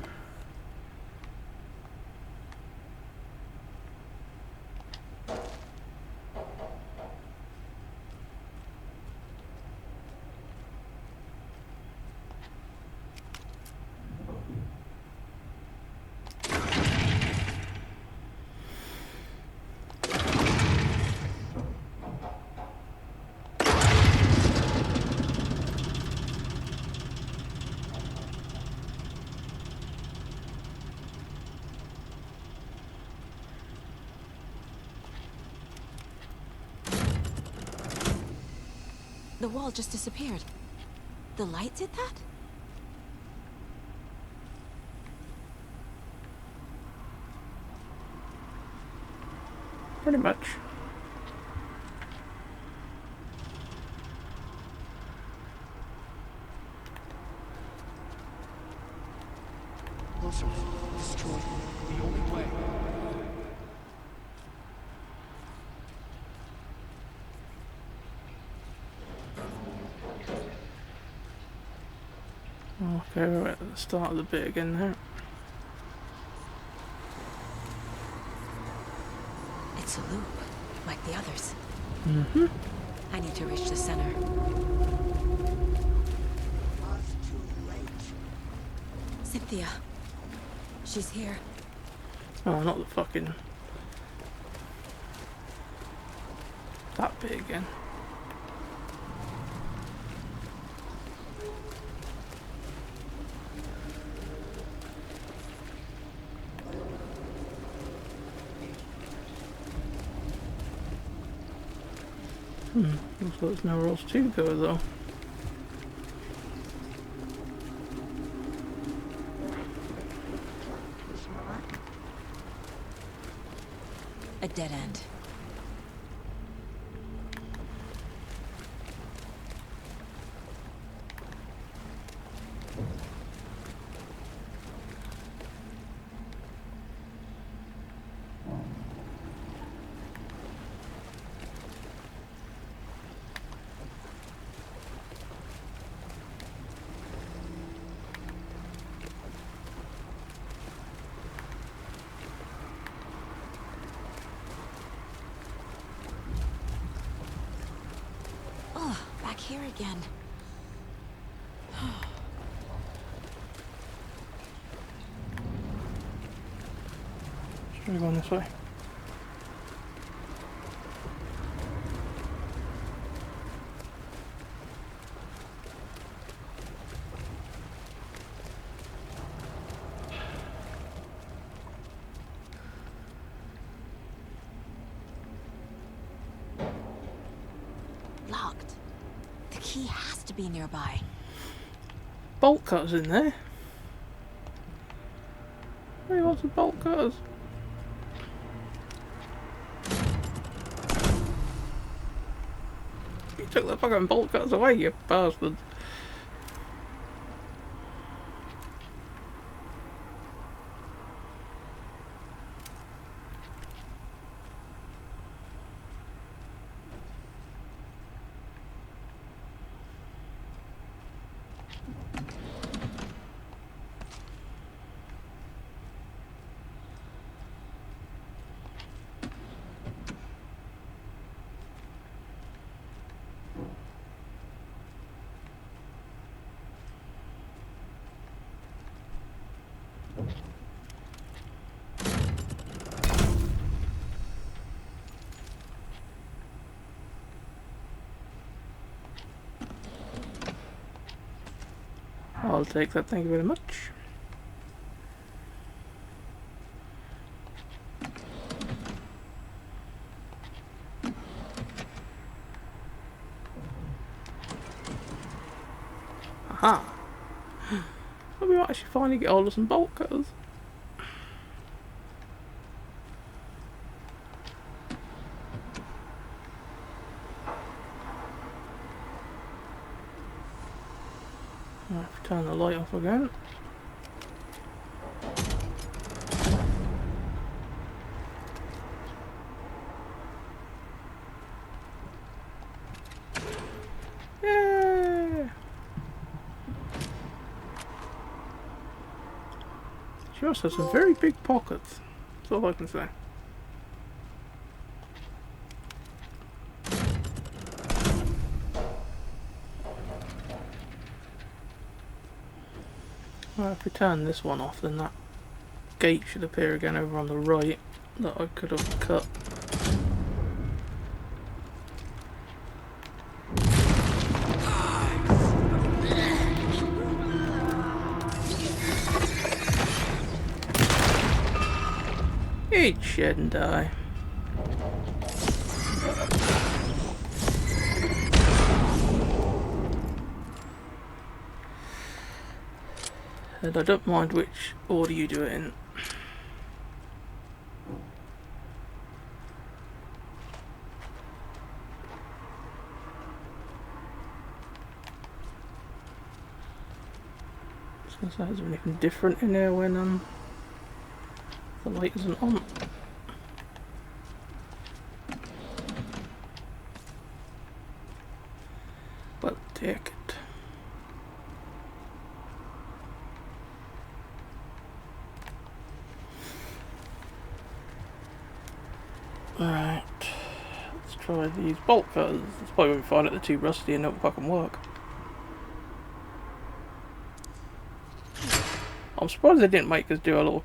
The wall just disappeared. The light did that? Pretty much. Wilson, destroy the only way. Okay, we're at the start of the bit again now. It's a loop, like the others. Mm-hmm. I need to reach the center. Cynthia. She's here. Oh, not the fucking... that bit again. Looks like there's nowhere else to go though. A dead end. Back here again. Should we go this way? Locked. The key has to be nearby. Bolt cutters in there. Hey, lots of bolt cutters. You took the fucking bolt cutters away, you bastard. I'll take that, thank you very much. Aha! We might actually finally get hold of some bolt cutters. I'll have to turn the light off again. Yay! She also has some very big pockets. That's all I can say. Well, if we turn this one off, then that gate should appear again over on the right that I could have cut. Eat shit and die. And I don't mind which order you do it in. I was going to say, is there anything different in there when the light isn't on? Well, take it. Alright, let's try these bolt cutters. That's probably when we find it they're too rusty and don't fucking work. I'm surprised they didn't make us do a little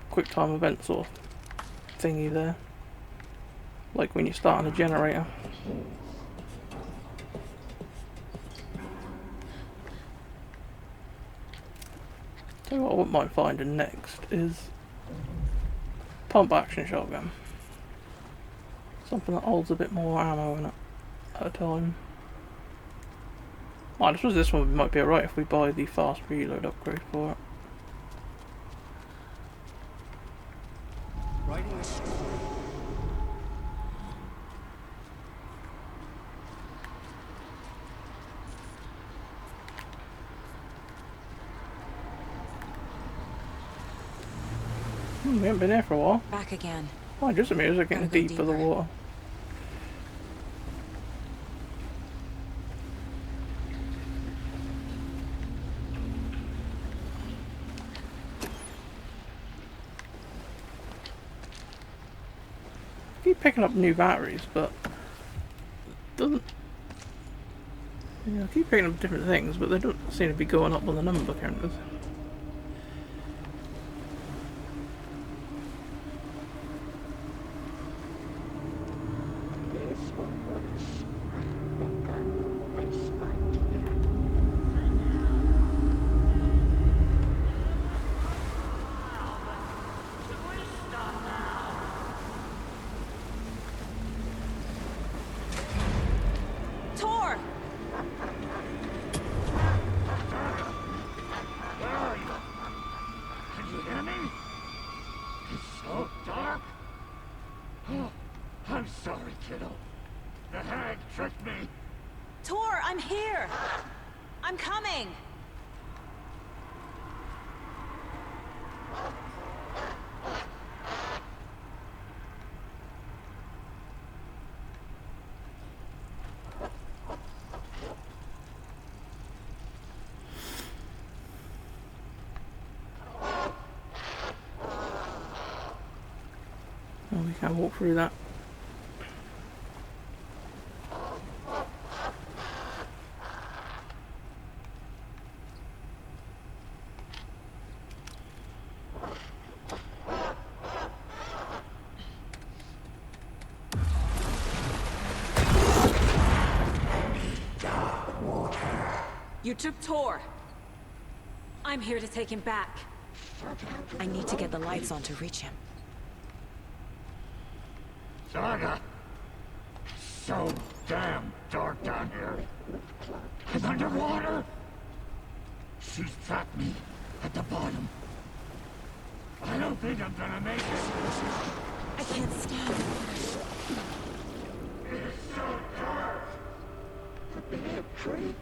quick time event sort of thingy there. Like when you're starting a generator. So what I wouldn't mind finding next is pump action shotgun. Something that holds a bit more ammo in it at a time. I suppose this one might be alright if we buy the fast reload upgrade for it. Writing a story. We haven't been there for a while. Back again. Oh, just a music getting deeper the water. Keep picking up new batteries, but doesn't. Yeah, I keep picking up different things, but they don't seem to be going up on the number counters. Tor! Where are you? Can you hear me? It's so dark. Oh, I'm sorry, kiddo. The hag tricked me. Tor, I'm here! I'm coming! Oh, we can't walk through that. You took Tor. I'm here to take him back. I need to get the lights on to reach him. Saga! So damn dark down here. And underwater? She's trapped me at the bottom. I don't think I'm gonna make it. I can't stand it. It's so dark. A bad tree.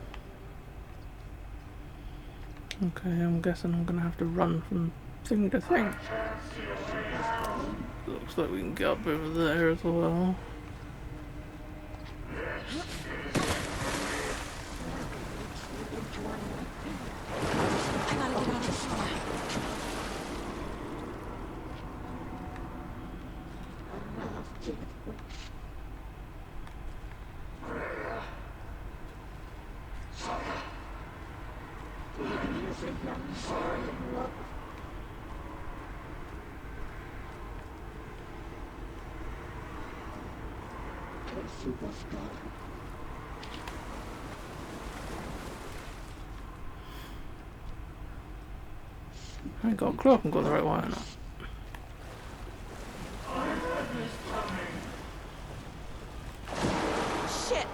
Okay, I'm guessing I'm gonna have to run from thing to thing. Looks like we can get up over there as well. I ain't got a clue if I'm going the right way or not. Shit!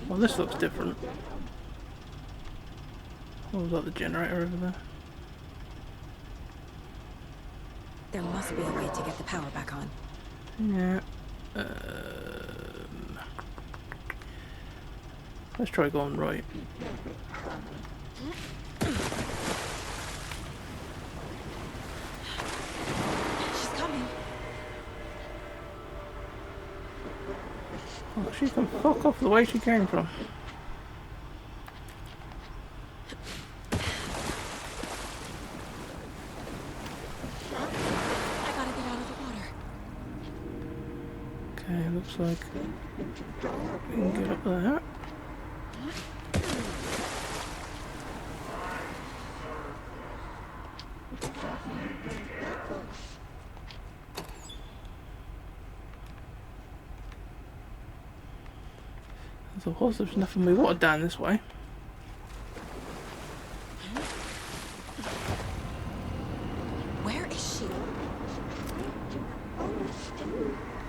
Well, this looks different. What was that, the generator over there? There must be a way to get the power back on. Yeah. Let's try going right. She's coming. Oh, she can fuck off the way she came from. I gotta get out of the water. Okay, looks like we can get up there. There's nothing we water down this way. Where is she?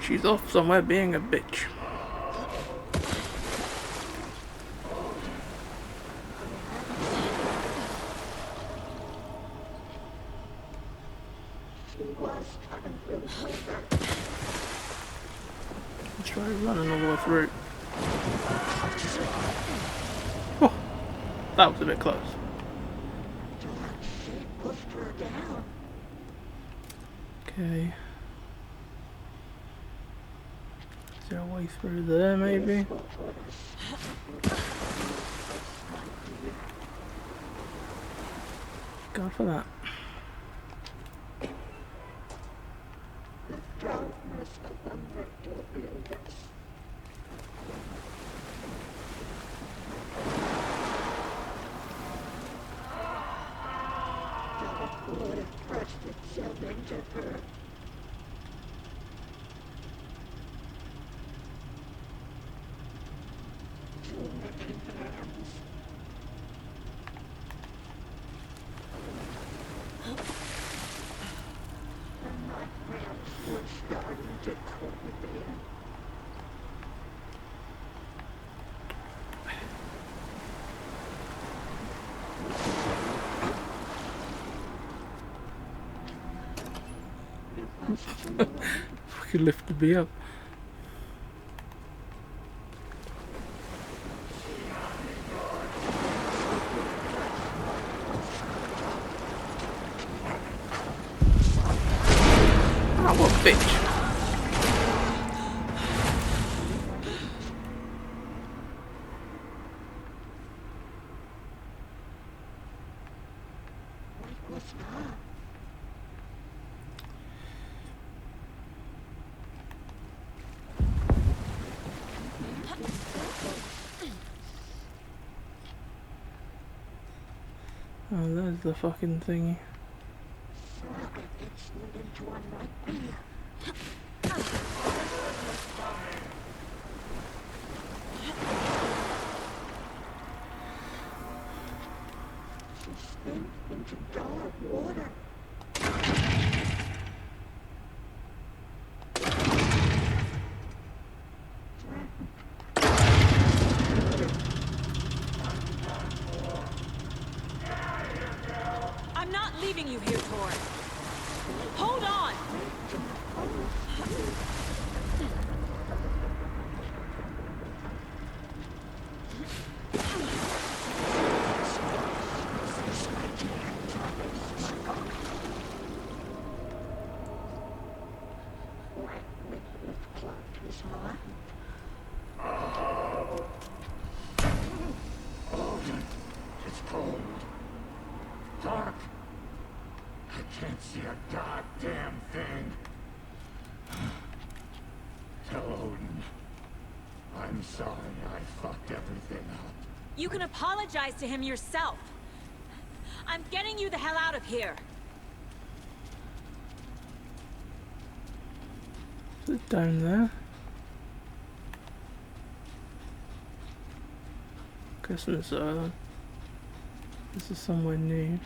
She's off somewhere being a bitch. Let's try running all the way through. Oh, that was a bit close. Okay. Is there a way through there, maybe? Go for that. Fucking lifted me up. Ah, what a bitch. Oh, there's the fucking thingy. I'm not Odin, it's cold. Dark. I can't see a goddamn thing. Tell Odin. I'm sorry I fucked everything up. You can apologize to him yourself. I'm getting you the hell out of here. Is it down there? Guessing so. This is somewhere new.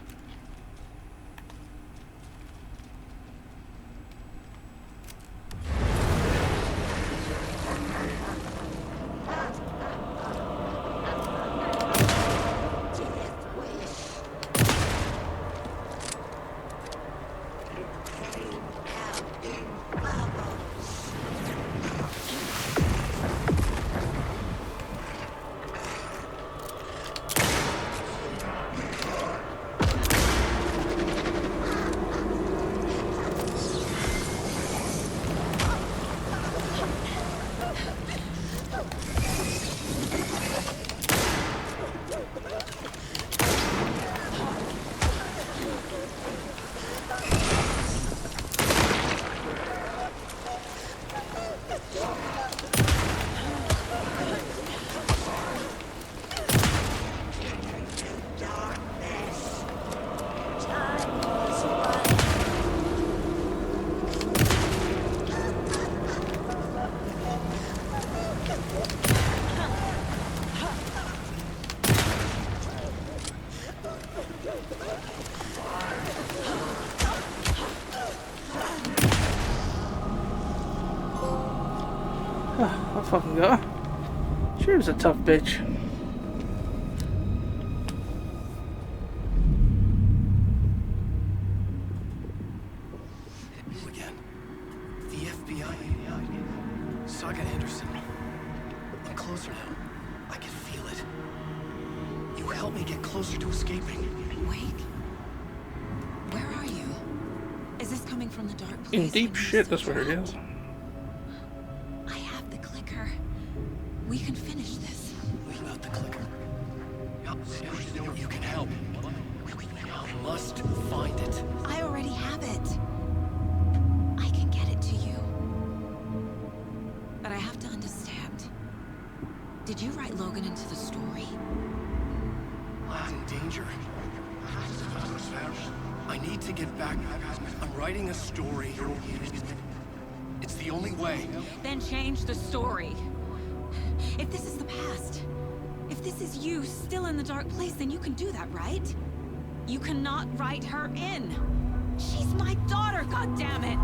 I'll fucking go. She was a tough bitch. You again. The FBI. Saga Anderson. I'm closer now. I can feel it. You help me get closer to escaping. Wait. Where are you? Is this coming from the dark place? In deep shit, that's where it is. I have the clicker. We can finish this. Without the clicker. You can help. I must find it. I already have it. I can get it to you. But I have to understand. Did you write Logan into the story? I'm in danger. I need to get back. I'm writing a story. It's the only way. Then change the story. If this is the past, if this is you still in the dark place, then you can do that, right? You cannot write her in. She's my daughter, goddammit!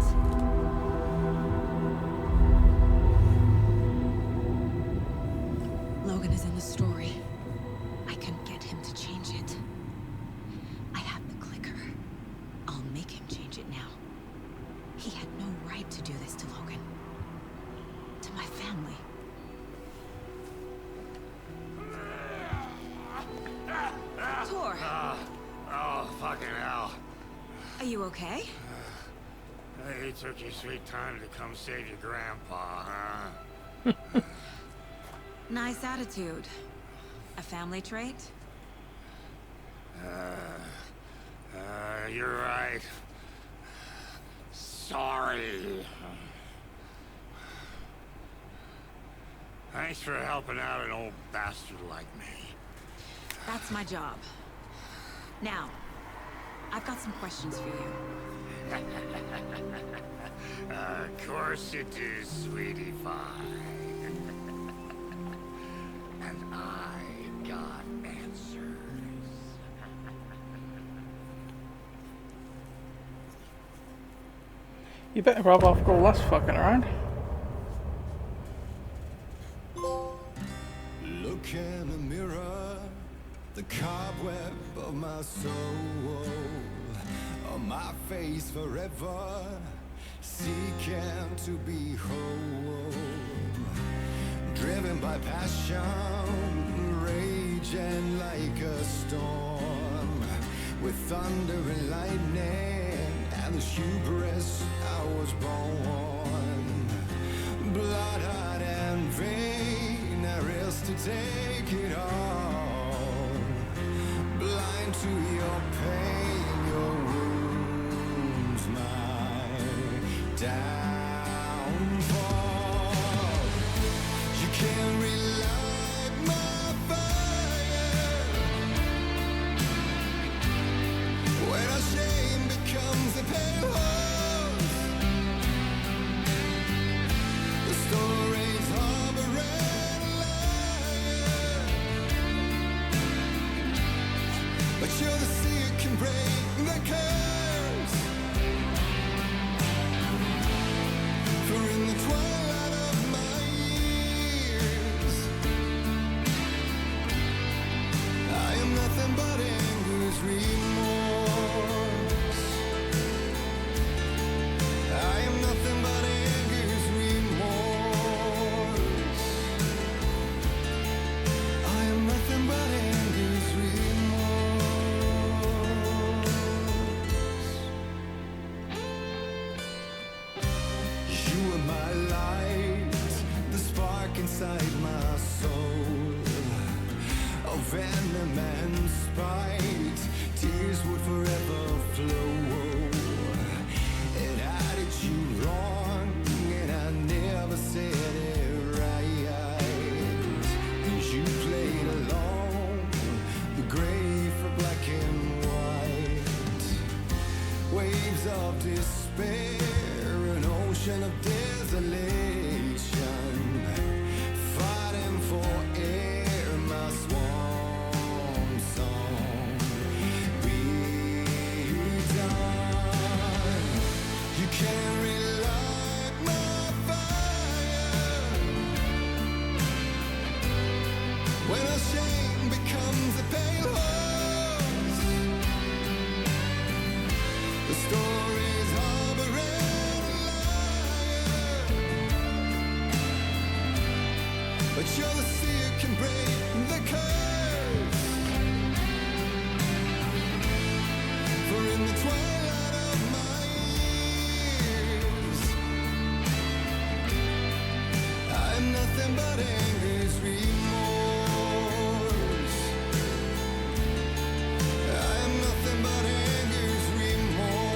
Logan is in the story. I can get him to change it. I have the clicker. I'll make him change it now. He had no right to do this to Logan. To my family. Tor! Oh, fucking hell. Are you okay? You took your sweet time to come save your grandpa, huh? Nice attitude. A family trait? You're right. Sorry. Thanks for helping out an old bastard like me. That's my job. Now, I've got some questions for you. Of course you do, sweetie pie. And I got answers. You better rub off all that's fucking around. Look in the mirror, the cobweb of my soul, on my face forever, seeking to be whole, driven by passion, raging like a storm, with thunder and lightning, and the hubris I was born. take it all. Blind to your pain, your wounds, my downfall. You can't relight my fire when our shame becomes a pale horse. The stories harbor and liar, but you're the sea that can break the curse. For in the twilight of my years, I am nothing but anger's remorse. I am nothing but anger's remorse. I am nothing but anger's remorse. You are my light, the spark inside my soul. Of venom and spite, tears would forever flow. And I did you wrong, and I never said it right. 'Cause you played along, the gray for black and white. Waves of despair, an ocean of desolation, fighting for air, my swan song be done. You can't relight my fire when our shame becomes a pale horse. The stories harbor and liar, but you're the sea that can break the curse. For in the twilight of my years, I am nothing but anger's remorse. I am nothing but anger's remorse.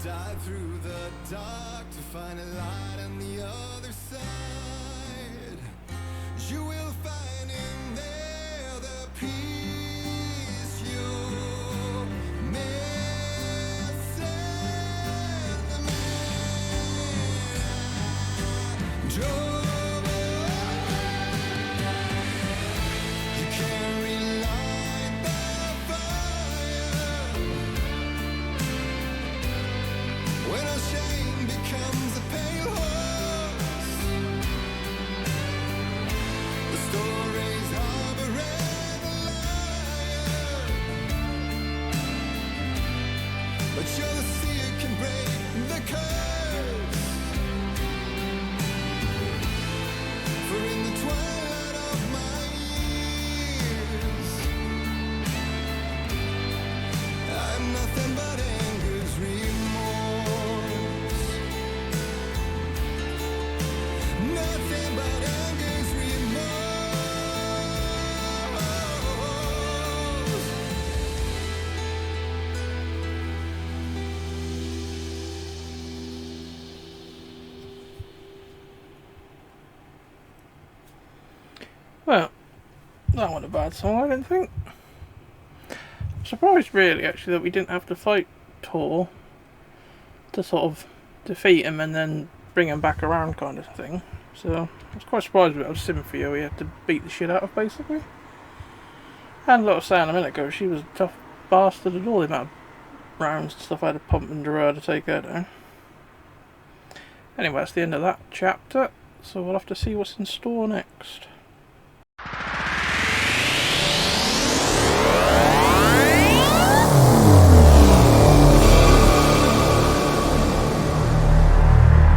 Dive through the dark to find a light on the other side. You will find in there the peace you're missing. The man I drove away. You can't relight the fire when our shame becomes a pale horse. The stories Well, that wasn't a bad song, I didn't think. I'm surprised, really, actually, that we didn't have to fight Tor to sort of defeat him and then bring him back around, kind of thing. So I was quite surprised with Symphia we had to beat the shit out of, basically. And like I was saying a minute ago, she was a tough bastard at all, the amount of rounds and stuff I had to pump into her to take her down. Anyway, that's the end of that chapter, so we'll have to see what's in store next.